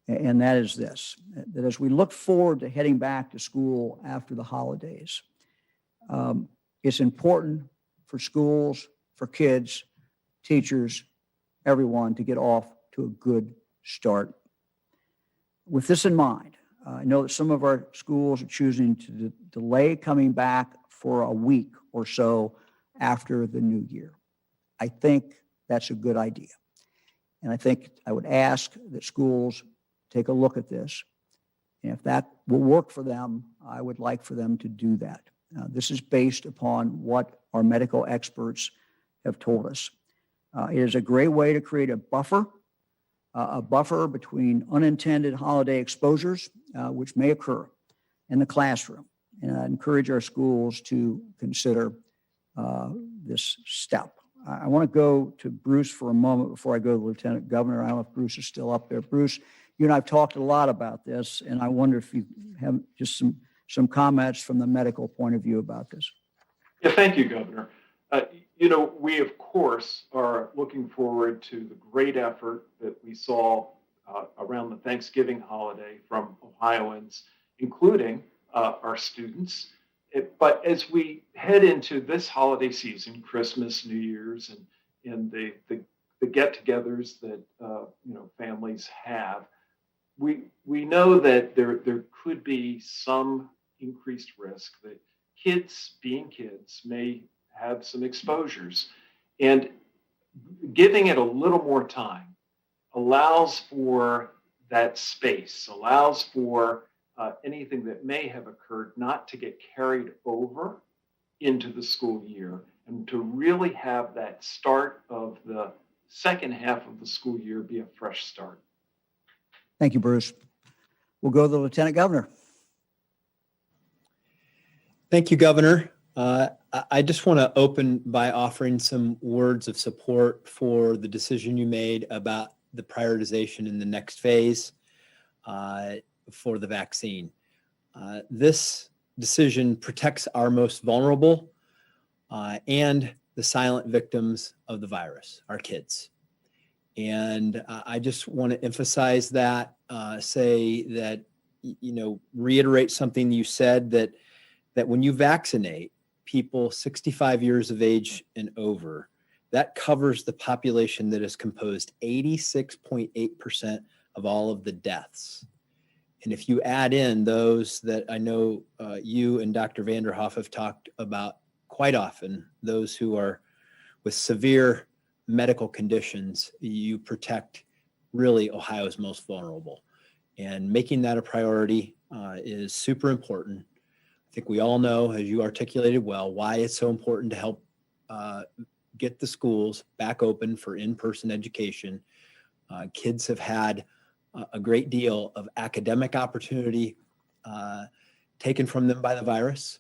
And that is this, that as we look forward to heading back to school after the holidays, it's important for schools, for kids, teachers, everyone to get off to a good start. With this in mind, I know that some of our schools are choosing to delay coming back for a week or so after the new year. I think that's a good idea. And I think I would ask that schools take a look at this. And if that will work for them, I would like for them to do that. This is based upon what our medical experts have told us. It is a great way to create a buffer between unintended holiday exposures, which may occur in the classroom. And I encourage our schools to consider this step. I want to go to Bruce for a moment before I go to the Lieutenant Governor. I don't know if Bruce is still up there. Bruce, you and I have talked a lot about this, and I wonder if you have just some comments from the medical point of view about this. Yeah, thank you, Governor. We, of course, are looking forward to the great effort that we saw around the Thanksgiving holiday from Ohioans, including our students. But as we head into this holiday season, Christmas, New Year's, and the get-togethers that families have, we know that there could be some increased risk that kids, being kids, may have some exposures. And giving it a little more time allows for that space, allows for anything that may have occurred not to get carried over into the school year, and to really have that start of the second half of the school year be a fresh start. Thank you, Bruce. We'll go to the Lieutenant Governor. Thank you, Governor. I just want to open by offering some words of support for the decision you made about the prioritization in the next phase for the vaccine. This decision protects our most vulnerable and the silent victims of the virus, our kids. And I just want to emphasize that, say that, reiterate something you said, that when you vaccinate people 65 years of age and over, that covers the population that is composed 86.8% of all of the deaths. And if you add in those that I know you and Dr. Vanderhoff have talked about quite often, those who are with severe medical conditions, you protect really Ohio's most vulnerable. And making that a priority is super important. I think we all know, as you articulated well, why it's so important to help get the schools back open for in-person education. Kids have had a great deal of academic opportunity taken from them by the virus.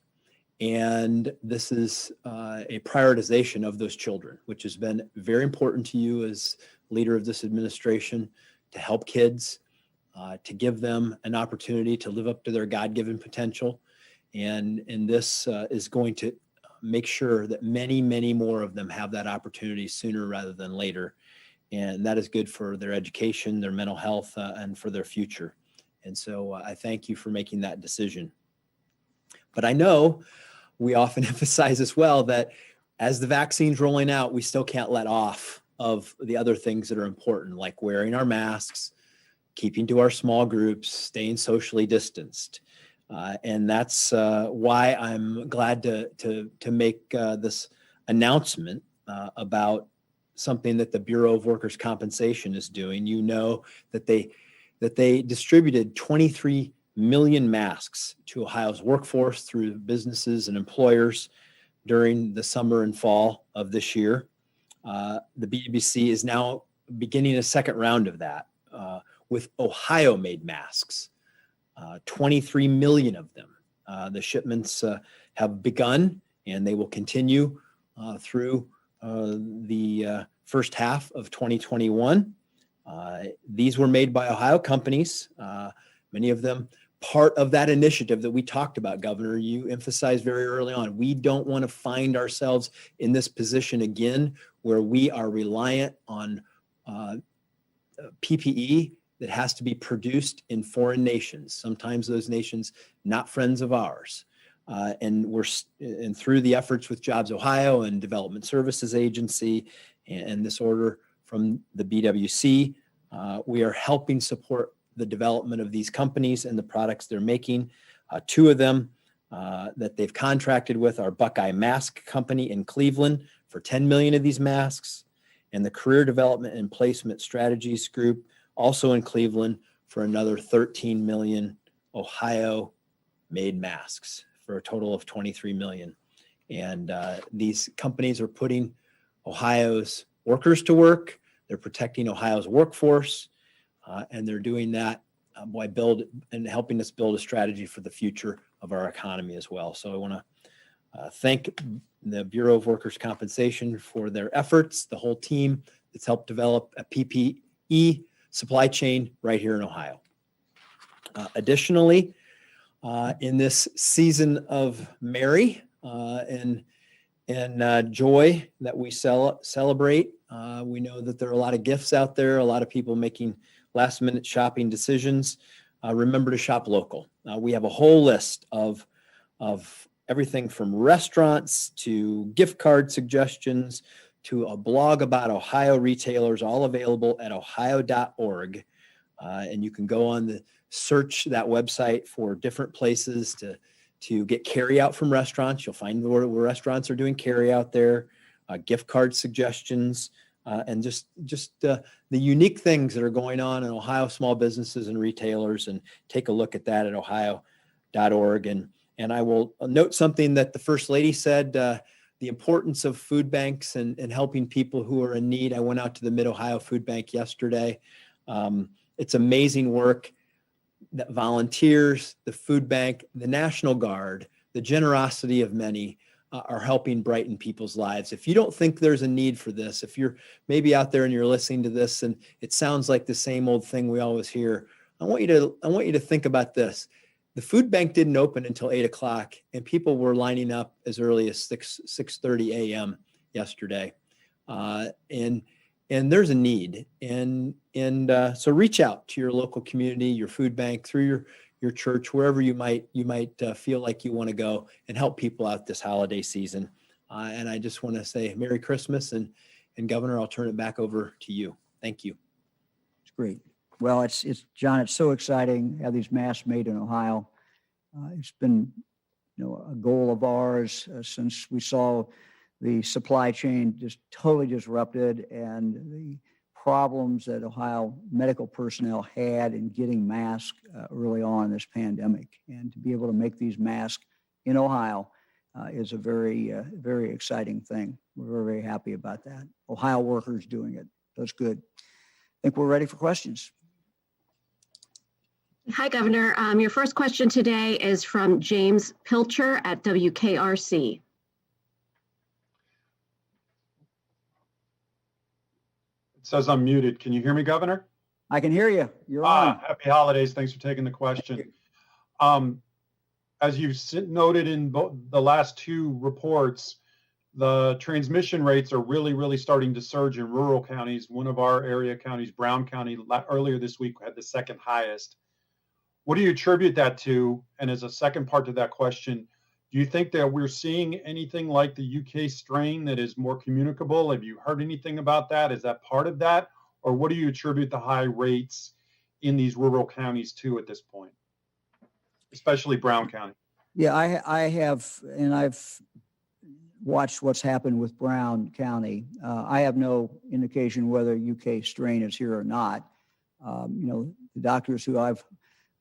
And this is a prioritization of those children, which has been very important to you as leader of this administration, to help kids, to give them an opportunity to live up to their God-given potential. And this is going to make sure that many, many more of them have that opportunity sooner rather than later. And that is good for their education, their mental health, and for their future. And so I thank you for making that decision. But I know we often emphasize as well that as the vaccine's rolling out, we still can't let off of the other things that are important, like wearing our masks, keeping to our small groups, staying socially distanced. And that's why I'm glad to make this announcement about something that the Bureau of Workers' Compensation is doing. You know that they distributed 23 million masks to Ohio's workforce through businesses and employers during the summer and fall of this year. The BWC is now beginning a second round of that with Ohio-made masks, 23 million of them. The shipments have begun, and they will continue through the first half of 2021. These were made by Ohio companies, many of them part of that initiative that we talked about, Governor. You emphasized very early on, we don't want to find ourselves in this position again where we are reliant on PPE that has to be produced in foreign nations, sometimes those nations not friends of ours. And through the efforts with Jobs Ohio and Development Services Agency and this order from the BWC, we are helping support the development of these companies and the products they're making. Two of them that they've contracted with are Buckeye Mask Company in Cleveland for 10 million of these masks, and the Career Development and Placement Strategies Group, also in Cleveland, for another 13 million Ohio-made masks for a total of 23 million. And these companies are putting Ohio's workers to work. They're protecting Ohio's workforce, and they're doing that by helping us build a strategy for the future of our economy as well. So I want to thank the Bureau of Workers' Compensation for their efforts, the whole team that's helped develop a PPE supply chain right here in Ohio. Additionally, in this season of merry and joy that we celebrate, we know that there are a lot of gifts out there, a lot of people making last-minute shopping decisions. Remember to shop local. We have a whole list of everything from restaurants to gift card suggestions to a blog about Ohio retailers, all available at ohio.org. And you can go on the search that website for different places to get carry out from restaurants. You'll find where restaurants are doing carry out there, gift card suggestions, and just the unique things that are going on in Ohio small businesses and retailers, and take a look at that at ohio.org. And I will note something that the First Lady said, the importance of food banks and helping people who are in need. I went out to the Mid-Ohio Food Bank yesterday. It's amazing work that volunteers, the food bank, the National Guard, the generosity of many are helping brighten people's lives. If you don't think there's a need for this, if you're maybe out there and you're listening to this and it sounds like the same old thing we always hear, I want you to think about this. The food bank didn't open until 8 o'clock, and people were lining up as early as 6:30 a.m. yesterday. And there's a need. And so reach out to your local community, your food bank, through your church, wherever you might feel like you want to go and help people out this holiday season. And I just want to say Merry Christmas, and Governor, I'll turn it back over to you. Thank you. It's great. Well, it's John, it's so exciting to have these masks made in Ohio. It's been, a goal of ours since we saw the supply chain just totally disrupted and the problems that Ohio medical personnel had in getting masks early on in this pandemic. And to be able to make these masks in Ohio is a very, very exciting thing. We're very, very happy about that. Ohio workers doing it. That's good. I think we're ready for questions. Hi, Governor. Your first question today is from James Pilcher at WKRC. It says I'm muted. Can you hear me, Governor? I can hear you. You're on. Happy holidays. Thanks for taking the question. As you've noted in the last two reports, the transmission rates are really starting to surge in rural counties. One of our area counties, Brown County, earlier this week had the second highest. What do you attribute that to? And as a second part to that question, do you think that we're seeing anything like the UK strain that is more communicable? Have you heard anything about that? Is that part of that? Or what do you attribute the high rates in these rural counties to at this point, especially Brown County? Yeah, I have, and I've watched what's happened with Brown County. I have no indication whether UK strain is here or not. The doctors who I've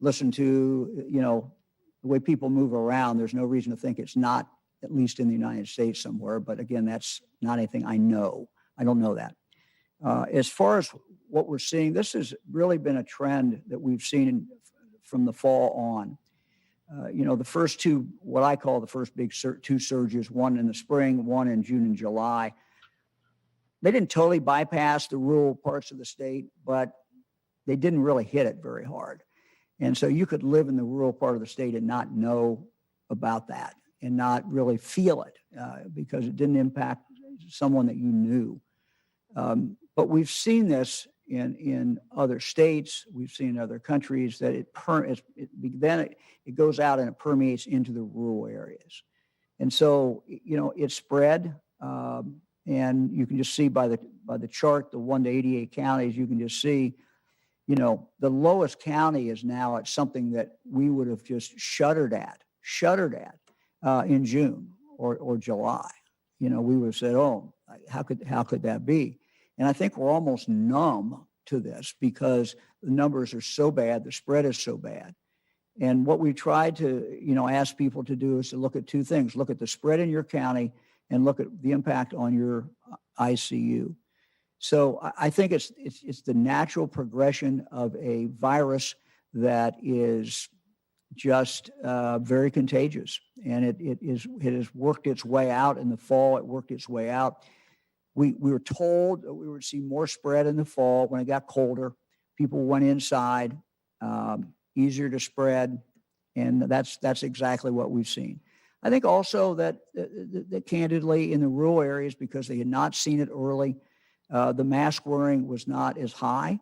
listened to, the way people move around, there's no reason to think it's not, at least in the United States somewhere. But again, that's not anything I know. I don't know that. As far as what we're seeing, this has really been a trend that we've seen from the fall on. The first two, what I call the first big two surges, one in the spring, one in June and July, they didn't totally bypass the rural parts of the state, but they didn't really hit it very hard. And so you could live in the rural part of the state and not know about that and not really feel it because it didn't impact someone that you knew. But we've seen this in other states. We've seen in other countries that it goes out and it permeates into the rural areas. And so, it spread. And you can just see by the chart, the 1 to 88 counties, you can just see, the lowest county is now at something that we would have just shuddered at in June or July. We would have said, oh, how could that be? And I think we're almost numb to this because the numbers are so bad, the spread is so bad. And what we tried to, ask people to do is to look at two things: look at the spread in your county and look at the impact on your ICU. So I think it's the natural progression of a virus that is just very contagious, and it has worked its way out in the fall. It worked its way out. We were told that we would see more spread in the fall when it got colder. People went inside, easier to spread, and that's exactly what we've seen. I think also that candidly in the rural areas, because they had not seen it early, the mask wearing was not as high.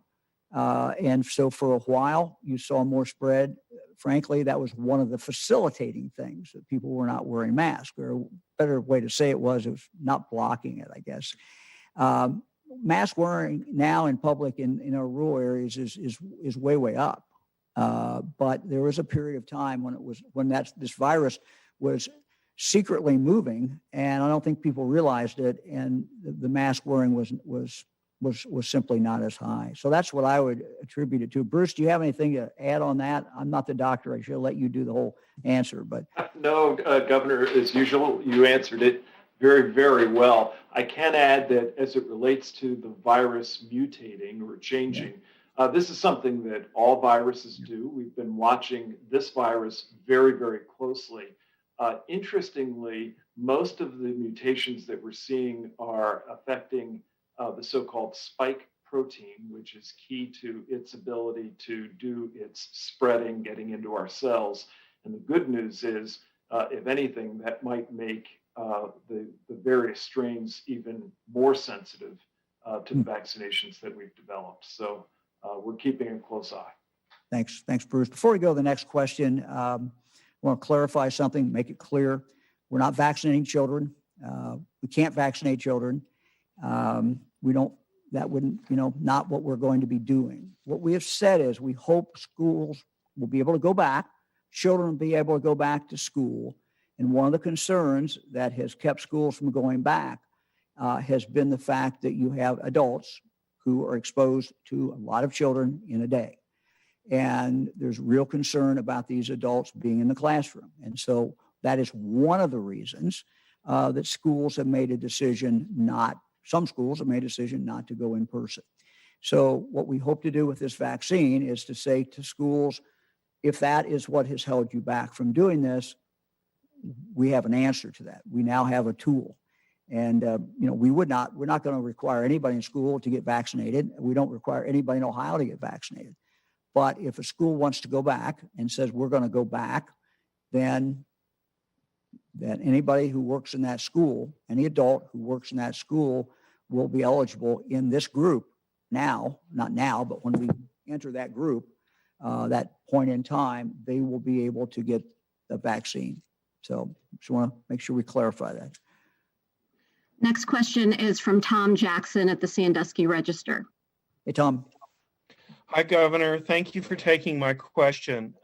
And so for a while, you saw more spread. Frankly, that was one of the facilitating things, that people were not wearing masks. Or a better way to say it was not blocking it, I guess. Mask wearing now in public in our rural areas is way, way up. But there was a period of time when this virus was secretly moving, and I don't think people realized it, and the mask wearing was simply not as high. So that's what I would attribute it to. Bruce, do you have anything to add on that? I'm not the doctor. I should let you do the whole answer, but. No, Governor, as usual, you answered it very, very well. I can add that as it relates to the virus mutating or changing, this is something that all viruses do. We've been watching this virus very, very closely. Interestingly, most of the mutations that we're seeing are affecting the so-called spike protein, which is key to its ability to do its spreading, getting into our cells. And the good news is, if anything, that might make the various strains even more sensitive to the vaccinations that we've developed. So we're keeping a close eye. Thanks, Bruce. Before we go to the next question, I want to clarify something, make it clear. We're not vaccinating children. We can't vaccinate children. That wouldn't, not what we're going to be doing. What we have said is we hope schools will be able to go back, children will be able to go back to school. And one of the concerns that has kept schools from going back has been the fact that you have adults who are exposed to a lot of children in a day. And there's real concern about these adults being in the classroom. And so that is one of the reasons that schools have made a decision some schools have made a decision not to go in person. So what we hope to do with this vaccine is to say to schools, if that is what has held you back from doing this, we have an answer to that. We now have a tool. And, we're not going to require anybody in school to get vaccinated. We don't require anybody in Ohio to get vaccinated. But if a school wants to go back and says we're going to go back, then anybody who works in that school, any adult who works in that school will be eligible in this group now, not now, but when we enter that group, that point in time, they will be able to get the vaccine. So just want to make sure we clarify that. Next question is from Tom Jackson at the Sandusky Register. Hey, Tom. Hi, Governor. Thank you for taking my question.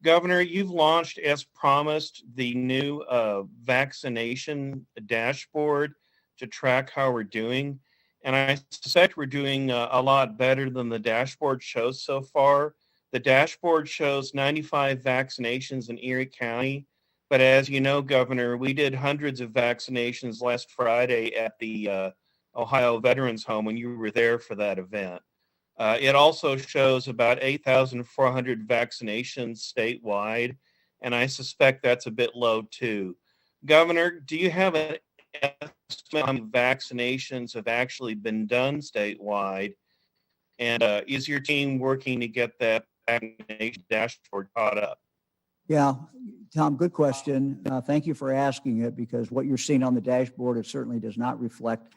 Governor, you've launched, as promised, the new vaccination dashboard to track how we're doing. And I suspect we're doing a lot better than the dashboard shows so far. The dashboard shows 95 vaccinations in Erie County. But as you know, Governor, we did hundreds of vaccinations last Friday at the Ohio Veterans Home when you were there for that event. It also shows about 8,400 vaccinations statewide, and I suspect that's a bit low too. Governor, do you have an estimate how many vaccinations have actually been done statewide? And is your team working to get that vaccination dashboard caught up? Yeah, Tom, good question. Thank you for asking it, because what you're seeing on the dashboard, it certainly does not reflect,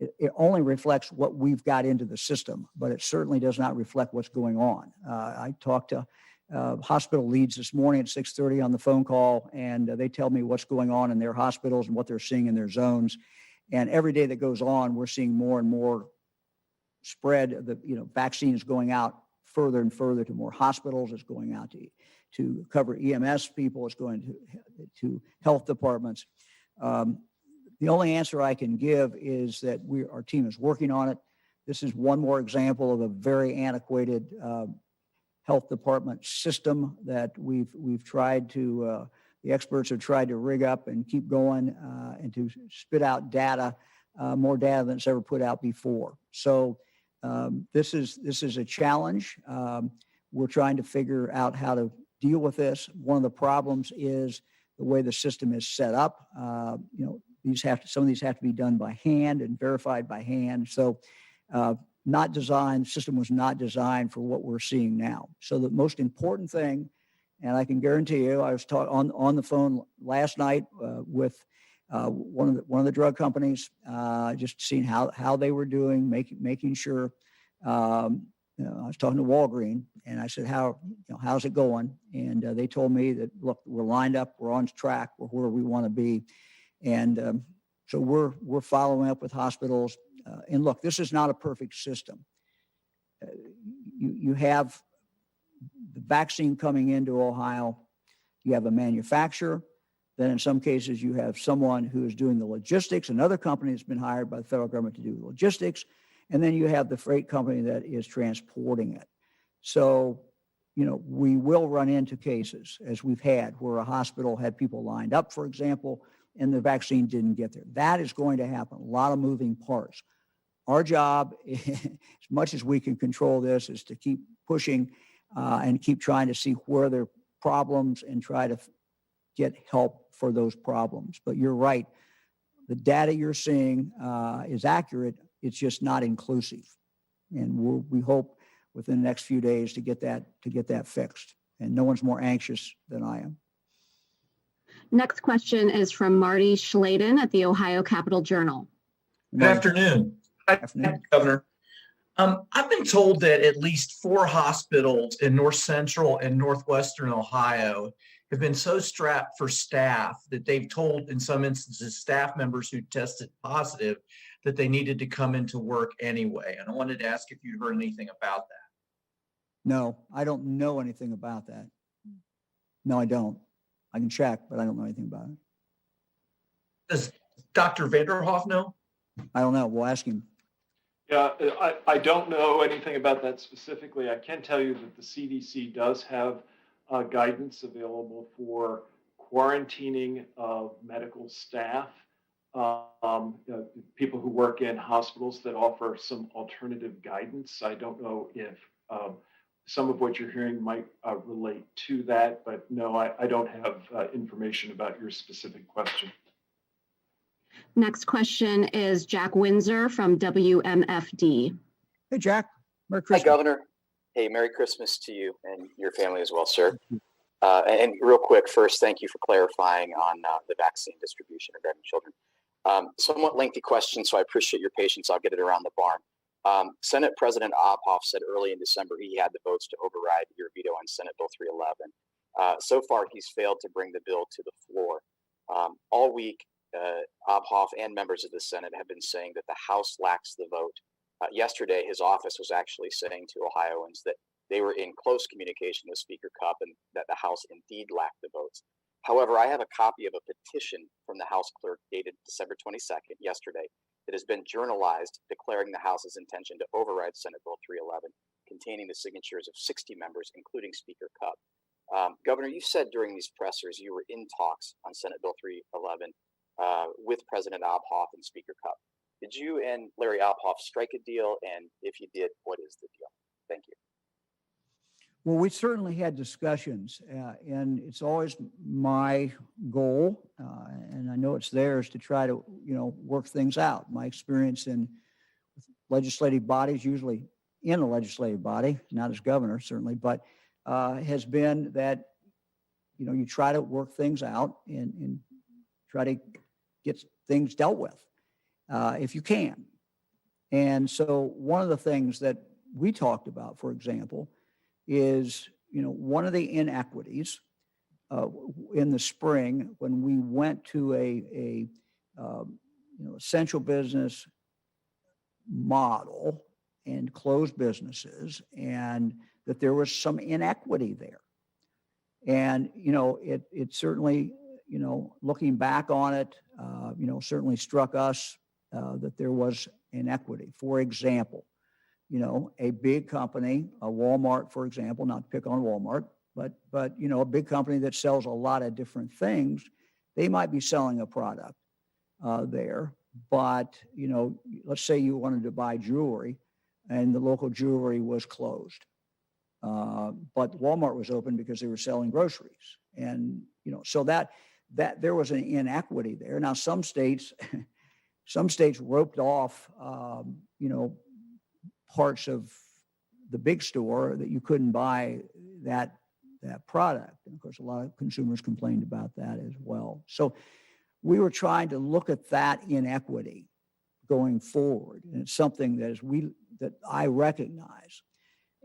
it only reflects what we've got into the system, but it certainly does not reflect what's going on. I talked to hospital leads this morning at 6:30 on the phone call, and they tell me what's going on in their hospitals and what they're seeing in their zones. And every day that goes on, we're seeing more and more spread of the, vaccine is going out further and further to more hospitals. It's going out to cover EMS people. It's going to health departments. The only answer I can give is that our team is working on it. This is one more example of a very antiquated health department system that we've tried to, the experts have tried to rig up and keep going and to spit out data, more data than it's ever put out before. So this is a challenge. We're trying to figure out how to deal with this. One of the problems is the way the system is set up. Some of these have to be done by hand and verified by hand. So system was not designed for what we're seeing now. So the most important thing, and I can guarantee you, I was on the phone last night with one of the drug companies, just seeing how they were doing, making sure. I was talking to Walgreen, and I said, how's it going? And they told me that, look, we're lined up, we're on track, we're where we want to be. And so we're following up with hospitals. And look, this is not a perfect system. You have the vaccine coming into Ohio, you have a manufacturer, then in some cases you have someone who is doing the logistics, another company that's been hired by the federal government to do the logistics, and then you have the freight company that is transporting it. So, we will run into cases, as we've had, where a hospital had people lined up, for example, and the vaccine didn't get there. That is going to happen, a lot of moving parts. Our job, as much as we can control this, is to keep pushing and keep trying to see where there are problems and try to get help for those problems. But you're right, the data you're seeing is accurate, it's just not inclusive. And we hope within the next few days to get that fixed. And no one's more anxious than I am. Next question is from Marty Schladen at the Ohio Capitol Journal. Good afternoon. Afternoon. Governor. I've been told that at least 4 hospitals in North Central and Northwestern Ohio have been so strapped for staff that they've told, in some instances, staff members who tested positive that they needed to come into work anyway. And I wanted to ask if you'd heard anything about that. No, I don't know anything about that. No, I don't. I can check, but I don't know anything about it. Does Dr. Vanderhoff know? I don't know. We'll ask him. Yeah, I don't know anything about that specifically. I can tell you that the CDC does have guidance available for quarantining of medical staff, people who work in hospitals that offer some alternative guidance. I don't know if some of what you're hearing might relate to that, but no, I don't have information about your specific question. Next question is Jack Windsor from WMFD. Hey, Jack. Merry Christmas. Hi, Governor. Hey, Merry Christmas to you and your family as well, sir. And real quick, first, thank you for clarifying on the vaccine distribution regarding children. Somewhat lengthy question, so I appreciate your patience. I'll get it around the barn. Senate President Obhoff said early in December he had the votes to override your veto on Senate Bill 311. So far, he's failed to bring the bill to the floor. All week, Obhoff and members of the Senate have been saying that the House lacks the vote. Yesterday, his office was actually saying to Ohioans that they were in close communication with Speaker Cupp and that the House indeed lacked the votes. However, I have a copy of a petition from the House clerk dated December 22nd, yesterday, that has been journalized declaring the House's intention to override Senate Bill 311, containing the signatures of 60 members, including Speaker Cupp. Governor, you said during these pressers you were in talks on Senate Bill 311 with President Obhoff and Speaker Cupp. Did did you and Larry Alpoff strike a deal? And if you did, what is the deal? Thank you. Well, we certainly had discussions, and it's always my goal, and I know it's theirs, to try to, work things out. My experience in legislative bodies, usually in a legislative body, not as governor, certainly, but has been that, you try to work things out and try to get things dealt with if you can. And so one of the things that we talked about, for example, is, one of the inequities in the spring when we went to a essential business model and closed businesses, and that there was some inequity there. And, it certainly, looking back on it, certainly struck us that there was inequity. For example, a big company, a Walmart, for example, not to pick on Walmart, but a big company that sells a lot of different things, they might be selling a product there. But, let's say you wanted to buy jewelry and the local jewelry was closed. But Walmart was open because they were selling groceries. And, so that there was an inequity there. Now, some states roped off, parts of the big store that you couldn't buy that product. And of course, a lot of consumers complained about that as well. So we were trying to look at that inequity going forward. And it's something that I recognize,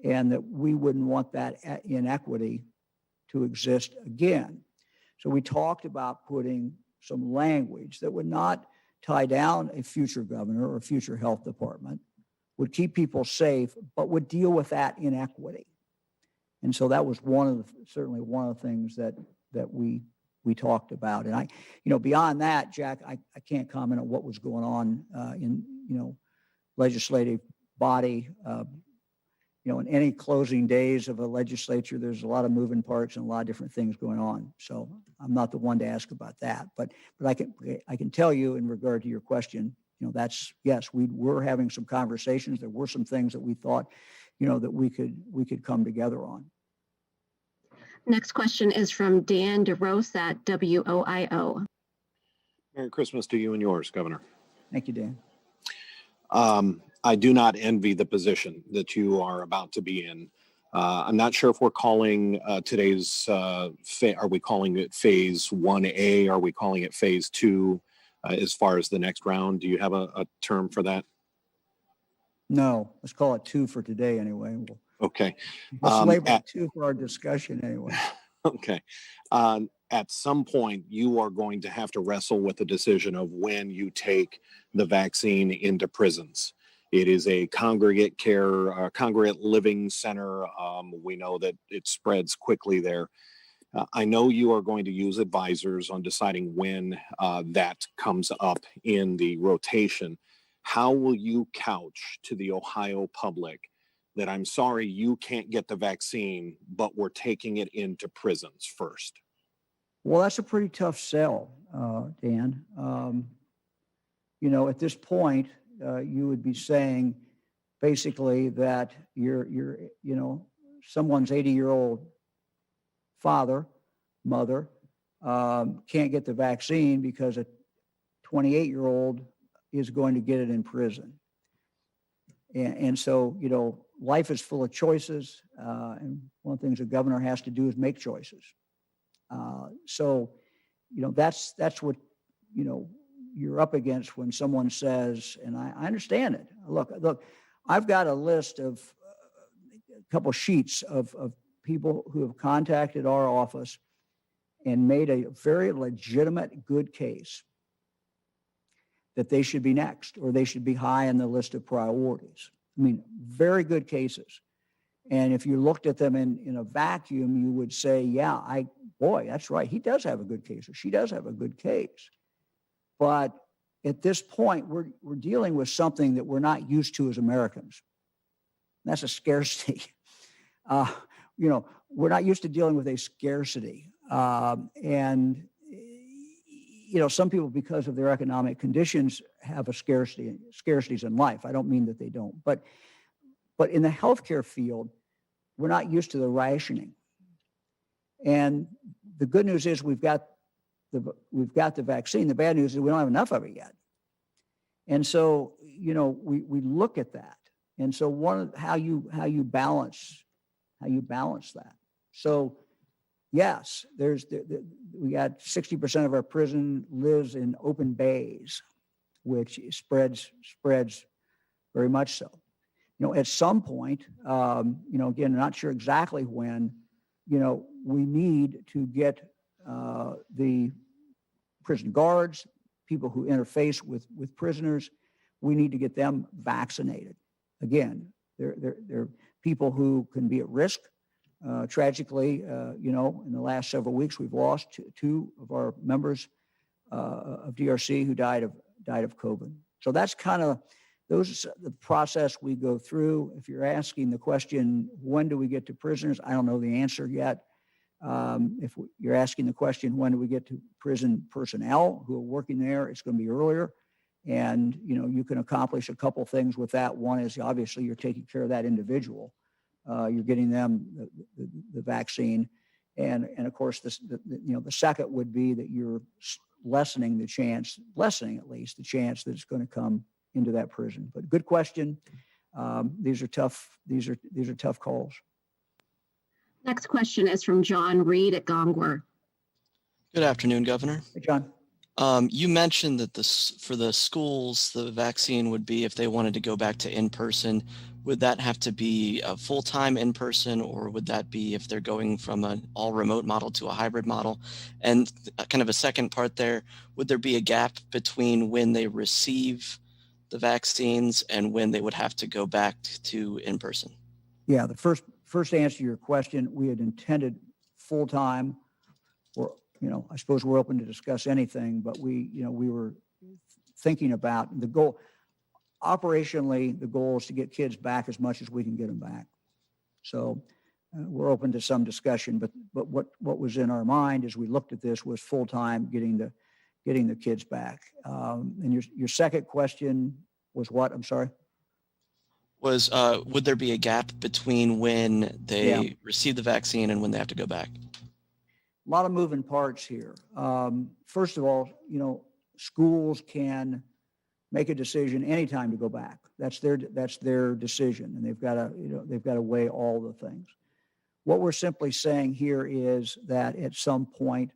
and that we wouldn't want that inequity to exist again. So we talked about putting some language that would not tie down a future governor or future health department, would keep people safe, but would deal with that inequity. And so that was certainly one of the things that we talked about. And beyond that, Jack, I can't comment on what was going on in legislative body. In any closing days of a legislature, there's a lot of moving parts and a lot of different things going on. So I'm not the one to ask about that. But I can tell you in regard to your question, yes, we were having some conversations. There were some things that we thought, that we could come together on. Next question is from Dan DeRose at WOIO. Merry Christmas to you and yours, Governor. Thank you, Dan. I do not envy the position that you are about to be in. I'm not sure if we're calling today's, are we calling it phase 1A? Are we calling it phase 2 as far as the next round? Do you have a term for that? No, let's call it 2 for today anyway. Okay. Let's label it 2 for our discussion anyway. Okay. At some point, you are going to have to wrestle with the decision of when you take the vaccine into prisons. It is a congregate care, congregate living center. We know that it spreads quickly there. I know you are going to use advisors on deciding when that comes up in the rotation. How will you couch to the Ohio public that I'm sorry you can't get the vaccine, but we're taking it into prisons first? Well, that's a pretty tough sell, Dan. At this point, you would be saying basically that you're someone's 80-year-old father, mother, can't get the vaccine because a 28-year-old is going to get it in prison. And so, life is full of choices. And one of the things a governor has to do is make choices. So, that's what, you're up against when someone says, and I understand it. Look, I've got a list of a couple sheets of people who have contacted our office and made a very legitimate, good case that they should be next or they should be high on the list of priorities. I mean, very good cases. And if you looked at them in a vacuum, you would say, yeah, that's right. He does have a good case or she does have a good case. But at this point, we're dealing with something that we're not used to as Americans. That's a scarcity. We're not used to dealing with a scarcity. And some people, because of their economic conditions, have a scarcities in life. I don't mean that they don't, but in the healthcare field, we're not used to the rationing. And the good news is we've got the vaccine. The bad news is we don't have enough of it yet. And so, we look at that. And so how you balance that. So yes, we got 60% of our prison lives in open bays, which spreads very much so. At some point, again, not sure exactly when, we need to get the prison guards, people who interface with prisoners, we need to get them vaccinated. Again, they're people who can be at risk. Tragically, in the last several weeks, we've lost two of our members of DRC who died of COVID. So that's kind of the process we go through. If you're asking the question, when do we get to prisoners? I don't know the answer yet. If you're asking the question, when do we get to prison personnel who are working there? It's going to be earlier. And, you can accomplish a couple things with that. One is obviously you're taking care of that individual. You're getting them the vaccine. And of course, the second would be that you're lessening at least the chance that it's going to come into that prison. But good question. These are tough calls. Next question is from John Reed at Gongwer. Good afternoon, Governor. Hey, John. You mentioned that for the schools, the vaccine would be if they wanted to go back to in-person. Would that have to be a full-time in-person, or would that be if they're going from an all-remote model to a hybrid model? And kind of a second part there, would there be a gap between when they receive the vaccines and when they would have to go back to in-person? Yeah, the first answer to your question, we had intended full-time, or, I suppose we're open to discuss anything, but we were thinking about the goal. Operationally, the goal is to get kids back as much as we can get them back. So we're open to some discussion, but what was in our mind as we looked at this was full-time, getting the kids back. And your second question was what? I'm sorry. Was would there be a gap between when they receive the vaccine and when they have to go back? A lot of moving parts here. First of all, schools can make a decision anytime to go back. That's their decision, and they've got to weigh all the things. What we're simply saying here is that at some point,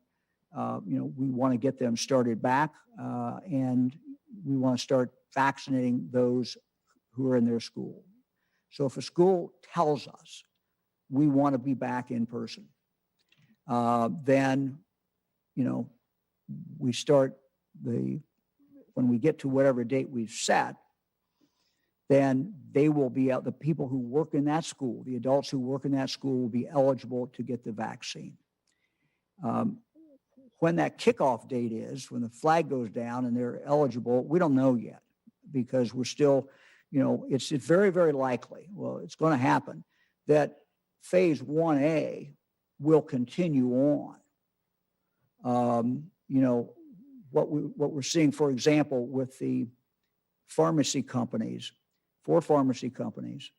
we want to get them started back, and we want to start vaccinating those who are in their school. So if a school tells us we want to be back in person, then, we start when we get to whatever date we've set, then they will be out. The people who work in that school, the adults who work in that school will be eligible to get the vaccine. When that kickoff date is, when the flag goes down and they're eligible, we don't know yet, because we're still, it's very, very likely, well, it's going to happen, that phase 1A will continue on. What we're seeing, for example, with the pharmacy companies, 4 pharmacy companies,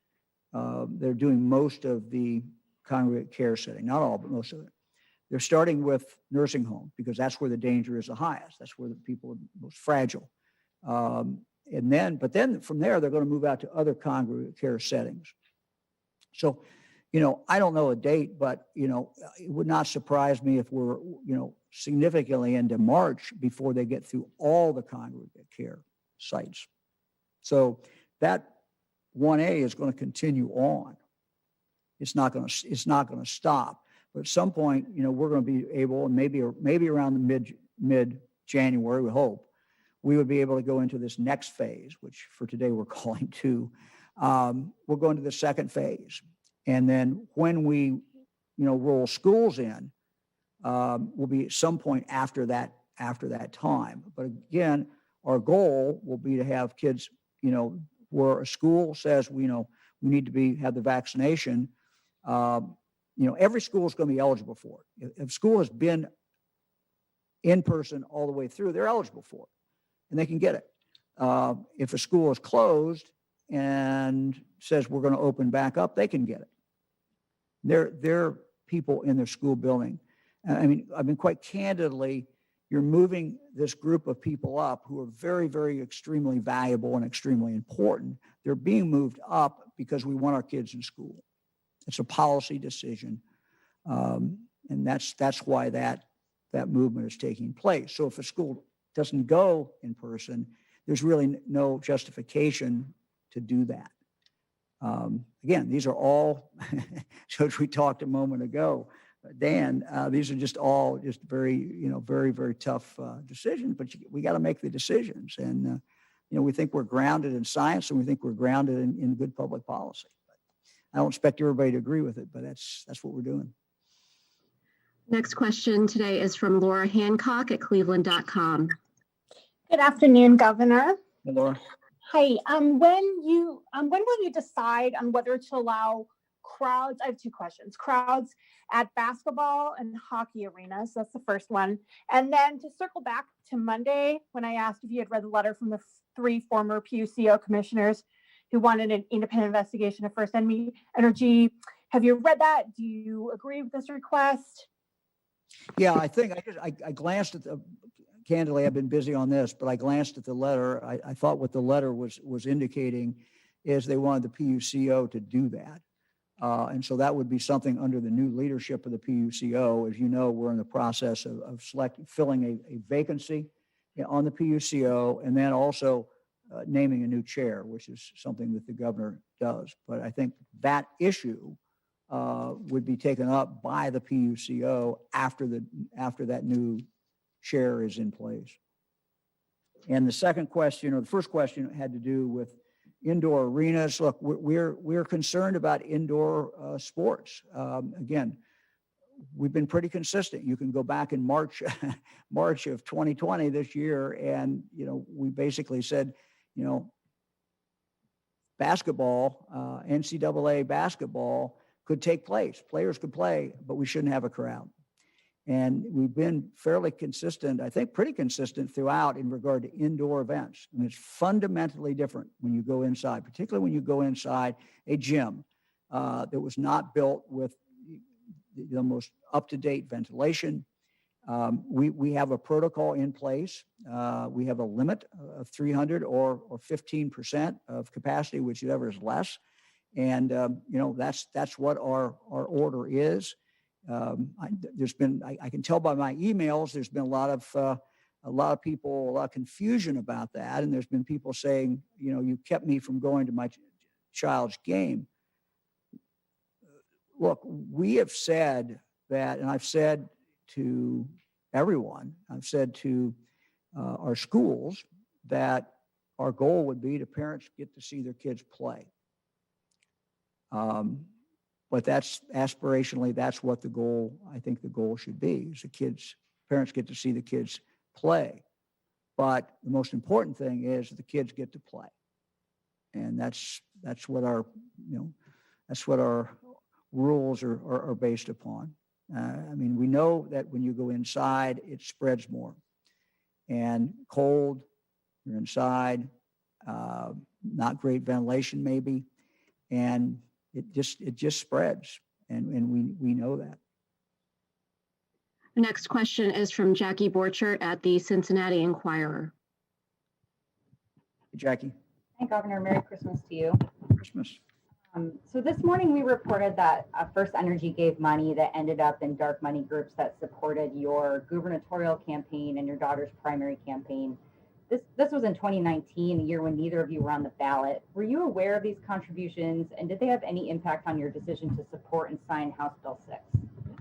they're doing most of the congregate care setting, not all, but most of it. They're starting with nursing homes because that's where the danger is the highest. That's where the people are most fragile. But then from there, they're going to move out to other congregate care settings. So, I don't know a date, but, it would not surprise me if we're, significantly into March before they get through all the congregate care sites. So that 1A is going to continue on. It's not going to stop. But at some point, we're going to be able, and maybe around the mid-January, we hope, we would be able to go into this next phase, which for today we're calling 2. We'll go into the second phase. And then when we, roll schools in, will be at some point after that time. But again, our goal will be to have kids, where a school says, we need to have the vaccination. Every school is going to be eligible for it. If school has been in person all the way through, they're eligible for it and they can get it. If a school is closed and says we're going to open back up, they can get it. They're people in their school building. I mean, quite candidly, you're moving this group of people up who are very, very extremely valuable and extremely important. They're being moved up because we want our kids in school. It's a policy decision. And that's why that movement is taking place. So if a school doesn't go in person, there's really no justification to do that. Again, these are all, so as we talked a moment ago, Dan, these are just all very, very, very tough decisions, but we got to make the decisions. And, we think we're grounded in science and we think we're grounded in good public policy. But I don't expect everybody to agree with it, but that's what we're doing. Next question today is from Laura Hancock at cleveland.com. Good afternoon, Governor. Hey, Laura. Hi. When will you decide on whether to allow crowds? I have two questions. Crowds at basketball and hockey arenas. That's the first one. And then to circle back to Monday, when I asked if you had read the letter from the 3 former PUCO commissioners who wanted an independent investigation of First Energy. Have you read that? Do you agree with this request? Yeah, I think I glanced at candidly, I've been busy on this, but I glanced at the letter. I thought what the letter was indicating is they wanted the PUCO to do that. And so that would be something under the new leadership of the PUCO. As you know, we're in the process of filling a vacancy on the PUCO and then also naming a new chair, which is something that the governor does. But I think that issue would be taken up by the PUCO after that new chair is in place. And the second question, or the first question, had to do with indoor arenas. Look, we're concerned about indoor sports. Again, we've been pretty consistent. You can go back in March of 2020 this year, and we basically said, basketball, NCAA basketball could take place. Players could play, but we shouldn't have a crowd. And we've been fairly consistent, I think pretty consistent throughout in regard to indoor events. And it's fundamentally different when you go inside, particularly when you go inside a gym that was not built with the most up-to-date ventilation. We have a protocol in place. We have a limit of 300 or 15% of capacity, whichever is less. And, that's what our order is. I can tell by my emails, there's been a lot of people, a lot of confusion about that. And there's been people saying, you kept me from going to my child's game. Look, we have said that, and I've said to everyone, I've said to our schools that our goal would be to parents get to see their kids play. But that's aspirationally, that's what I think the goal should be, is parents get to see the kids play. But the most important thing is the kids get to play. And that's what our rules are based upon. We know that when you go inside, it spreads more. And cold, you're inside, not great ventilation maybe, and it just spreads, and we know that. The next question is from Jackie Borchert at the Cincinnati Enquirer. Jackie. Hi, Governor. Merry Christmas to you. Christmas. So this morning we reported that First Energy gave money that ended up in dark money groups that supported your gubernatorial campaign and your daughter's primary campaign. This was in 2019, a year when neither of you were on the ballot. Were you aware of these contributions, and did they have any impact on your decision to support and sign House Bill 6?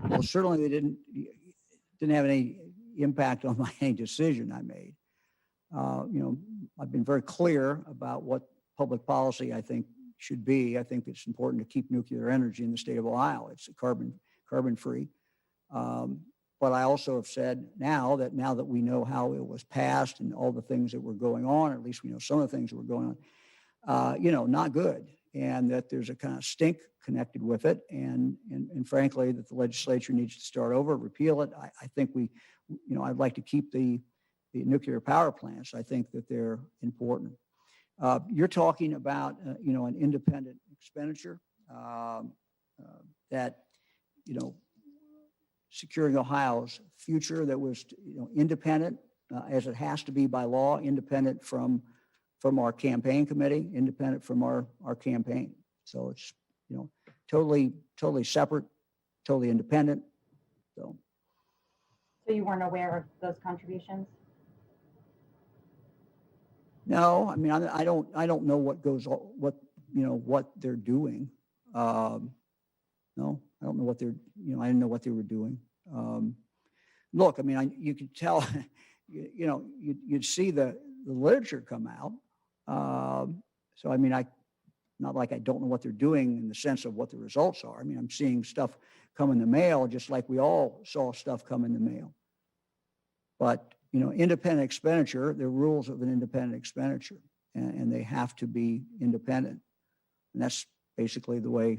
Well, certainly they didn't have any impact on any decision I made. I've been very clear about what public policy I think should be. I think it's important to keep nuclear energy in the state of Ohio. It's carbon free. But I also have said now that we know how it was passed and all the things that were going on, or at least we know some of the things that were going on, not good. and that there's a kind of stink connected with it. And frankly, that the legislature needs to start over, repeal it. I think I'd like to keep the nuclear power plants. I think that they're important. You're talking about, an independent expenditure that, securing Ohio's future that was, independent as it has to be by law, independent from our campaign committee, independent from our campaign. So it's, totally separate, totally independent. So you weren't aware of those contributions? no, I mean, I don't know what they're doing. No, I don't know what they're, I didn't know what they were doing. Look, I mean, you could tell, you'd see the literature come out. So, I mean, not like I don't know what they're doing in the sense of what the results are. I mean, I'm seeing stuff come in the mail, just like we all saw stuff come in the mail. But, independent expenditure, there are rules of an independent expenditure, and they have to be independent. And that's basically the way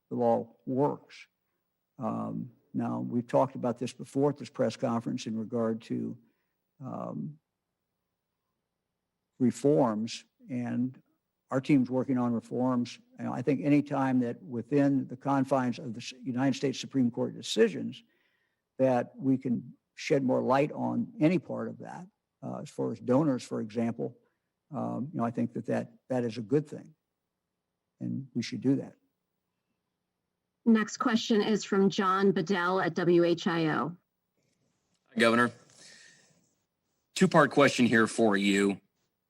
the law works. Now, we've talked about this before at this press conference in regard to reforms, and our team's working on reforms. And I think any time that within the confines of the United States Supreme Court decisions that we can shed more light on any part of that, as far as donors, for example, I think that is a good thing, and we should do that. Next question is from John Bedell at WHIO. Governor, two-part question here for you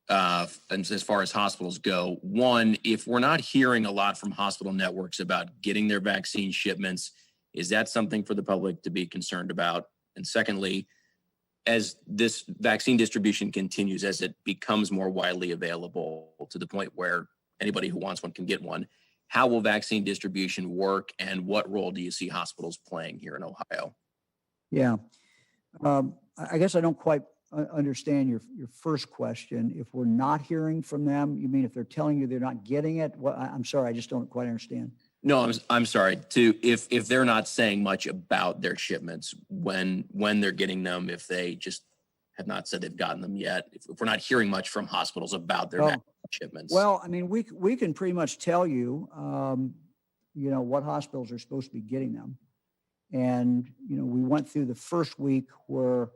as far as hospitals go. One, if we're not hearing a lot from hospital networks about getting their vaccine shipments, is that something for the public to be concerned about? And secondly, as this vaccine distribution continues, as it becomes more widely available to the point where anybody who wants one can get one, how will vaccine distribution work, and what role do you see hospitals playing here in Ohio? Yeah, I guess I don't quite understand your first question. If we're not hearing from them, you mean if they're telling you they're not getting it? Well, I'm sorry, I just don't quite understand. No, I'm sorry. If they're not saying much about their shipments, when they're getting them, if they just have not said they've gotten them yet, if we're not hearing much from hospitals about their vaccine shipments. Well, I mean, we can pretty much tell you, what hospitals are supposed to be getting them. And, we went through the first week where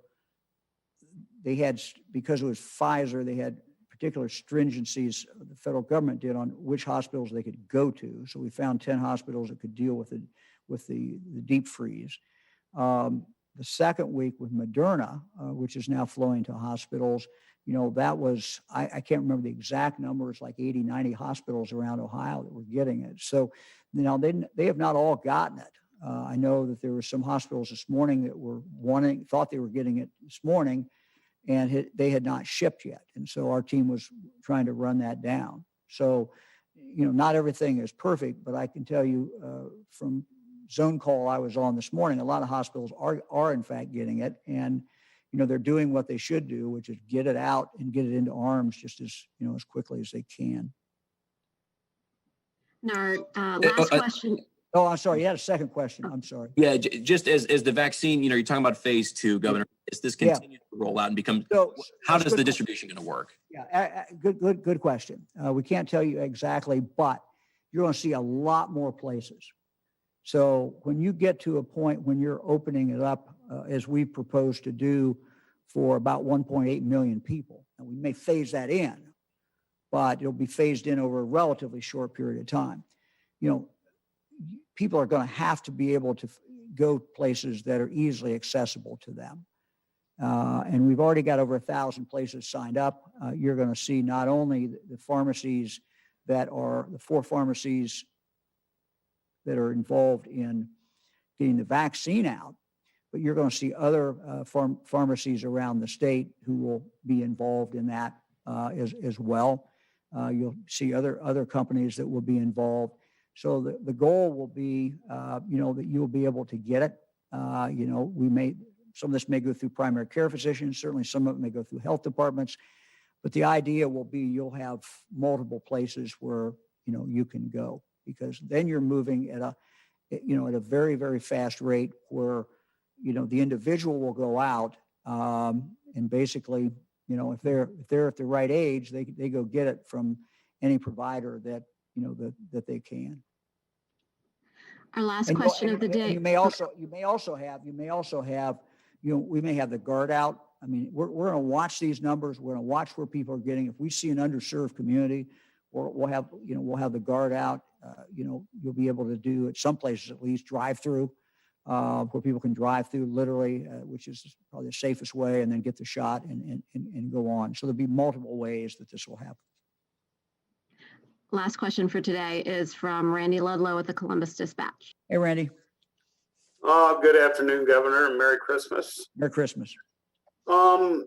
they had, because it was Pfizer, they had particular stringencies the federal government did on which hospitals they could go to. So we found 10 hospitals that could deal with the deep freeze. The second week with Moderna, which is now flowing to hospitals, that was, I can't remember the exact numbers, like 80, 90 hospitals around Ohio that were getting it. So, they have not all gotten it. I know that there were some hospitals this morning that were thought they were getting it this morning, and they had not shipped yet. And so our team was trying to run that down. So, not everything is perfect, but I can tell you from zone call I was on this morning, a lot of hospitals are in fact getting it. And, they're doing what they should do, which is get it out and get it into arms just as quickly as they can. Our last question. Oh, I'm sorry. You had a second question. I'm sorry. Yeah, just as the vaccine, you're talking about phase 2, Governor, as this continues to roll out and become, how does the distribution going to work? Yeah, good question. We can't tell you exactly, but you're going to see a lot more places. So when you get to a point when you're opening it up, as we propose to do for about 1.8 million people, and we may phase that in, but it'll be phased in over a relatively short period of time. People are going to have to be able to go places that are easily accessible to them. And we've already got over 1,000 places signed up. You're going to see not only the pharmacies that are the 4 pharmacies that are involved in getting the vaccine out, but you're going to see other pharmacies around the state who will be involved in that as well. You'll see other companies that will be involved. So the goal will be, that you'll be able to get it. Some of this may go through primary care physicians. Certainly some of it may go through health departments. But the idea will be you'll have multiple places where you can go, because then you're moving at a very, very fast rate where, the individual will go out and basically, if they're at the right age, they go get it from any provider that, that they can. Our last And question of the and day. you may also have, we may have the guard out. I mean, we're going to watch these numbers. We're going to watch where people are getting. If we see an underserved community, we'll have the guard out. You'll be able to do at some places at least drive through, where people can drive through literally, which is probably the safest way, and then get the shot and go on. So there'll be multiple ways that this will happen. Last question for today is from Randy Ludlow at the Columbus Dispatch. Hey, Randy. Good afternoon, Governor, and Merry Christmas. Merry Christmas. A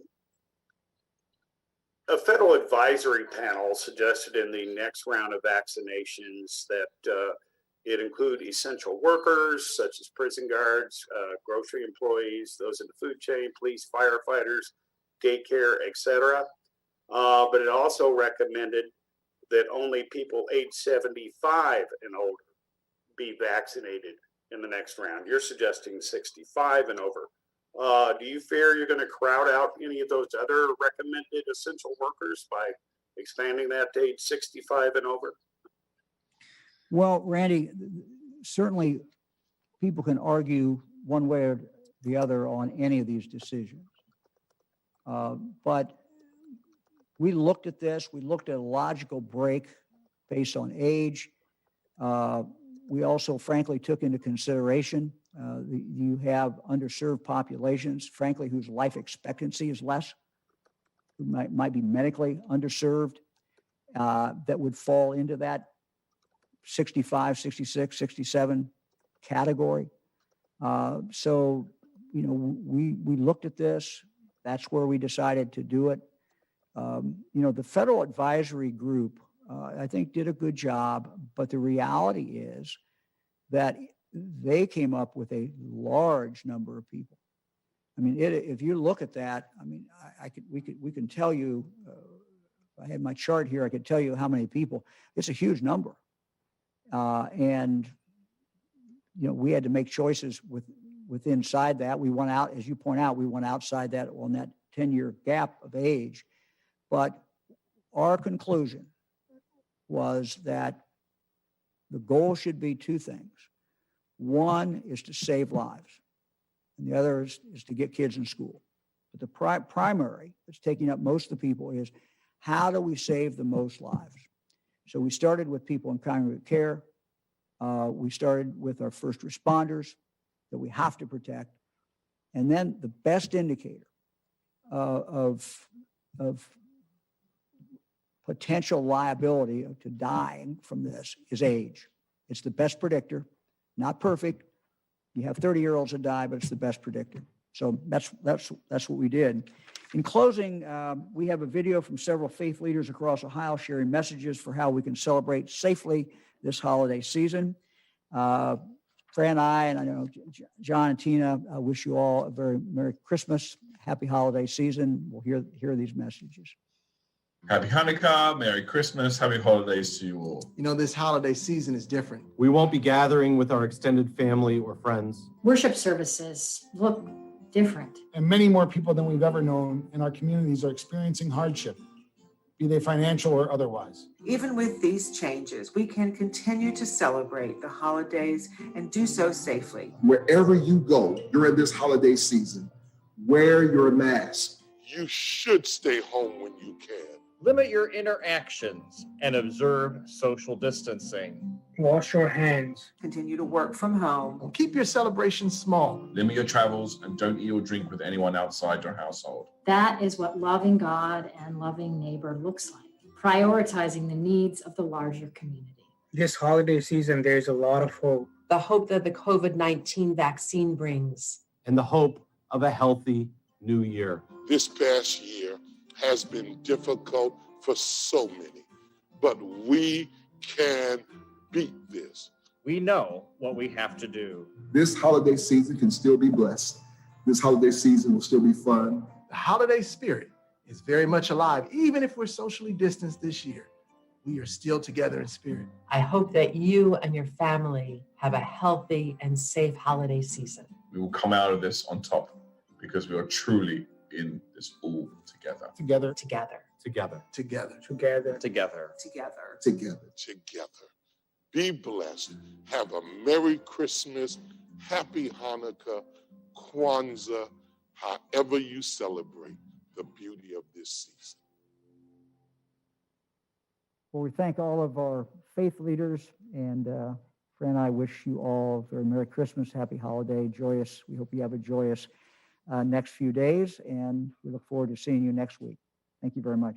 federal advisory panel suggested in the next round of vaccinations that it include essential workers such as prison guards, grocery employees, those in the food chain, police, firefighters, daycare, etc. But it also recommended that only people age 75 and older be vaccinated in the next round. You're suggesting 65 and over. Do you fear you're going to crowd out any of those other recommended essential workers by expanding that to age 65 and over? Well, Randy, certainly people can argue one way or the other on any of these decisions. But we looked at this. We looked at a logical break based on age. We also, frankly, took into consideration you have underserved populations, frankly, whose life expectancy is less, who might be medically underserved, that would fall into that 65, 66, 67 category. So, we looked at this. That's where we decided to do it. The federal advisory group, I think, did a good job, but the reality is that they came up with a large number of people. I mean, if you look at that, I mean, we can tell you. If I had my chart here, I could tell you how many people. It's a huge number, and we had to make choices with inside that. We went out, as you point out, we went outside that on that 10-year gap of age. But our conclusion was that the goal should be two things. One is to save lives, and the other is to get kids in school. But the primary that's taking up most of the people is, how do we save the most lives? So we started with people in congregate care. We started with our first responders that we have to protect. And then the best indicator of potential liability to dying from this is age. It's the best predictor, not perfect. You have 30-year-olds that die, but it's the best predictor. So that's what we did. In closing, we have a video from several faith leaders across Ohio sharing messages for how we can celebrate safely this holiday season. Fran and I know John and Tina, wish you all a very Merry Christmas, Happy Holiday Season. We'll hear these messages. Happy Hanukkah, Merry Christmas, Happy Holidays to you all. This holiday season is different. We won't be gathering with our extended family or friends. Worship services look different. And many more people than we've ever known in our communities are experiencing hardship, be they financial or otherwise. Even with these changes, we can continue to celebrate the holidays and do so safely. Wherever you go during this holiday season, wear your mask. You should stay home when you can. Limit your interactions and observe social distancing. Wash your hands. Continue to work from home. Keep your celebrations small. Limit your travels and don't eat or drink with anyone outside your household. That is what loving God and loving neighbor looks like, prioritizing the needs of the larger community. This holiday season, there's a lot of hope. The hope that the COVID-19 vaccine brings. And the hope of a healthy new year. This past year has been difficult for so many, but we can beat this. We know what we have to do. This holiday season can still be blessed. This holiday season will still be fun. The holiday spirit is very much alive, even if we're socially distanced this year. we are still together in spirit. I hope that you and your family have a healthy and safe holiday season. We will come out of this on top because we are truly in this all together. Together. Together. Together. Together. Together. Together. Together. Together. Be blessed. Have a Merry Christmas, Happy Hanukkah, Kwanzaa, however you celebrate the beauty of this season. Well, we thank all of our faith leaders, and Fran and I wish you all a very Merry Christmas, Happy Holiday, joyous. We hope you have a joyous next few days, and we look forward to seeing you next week. Thank you very much.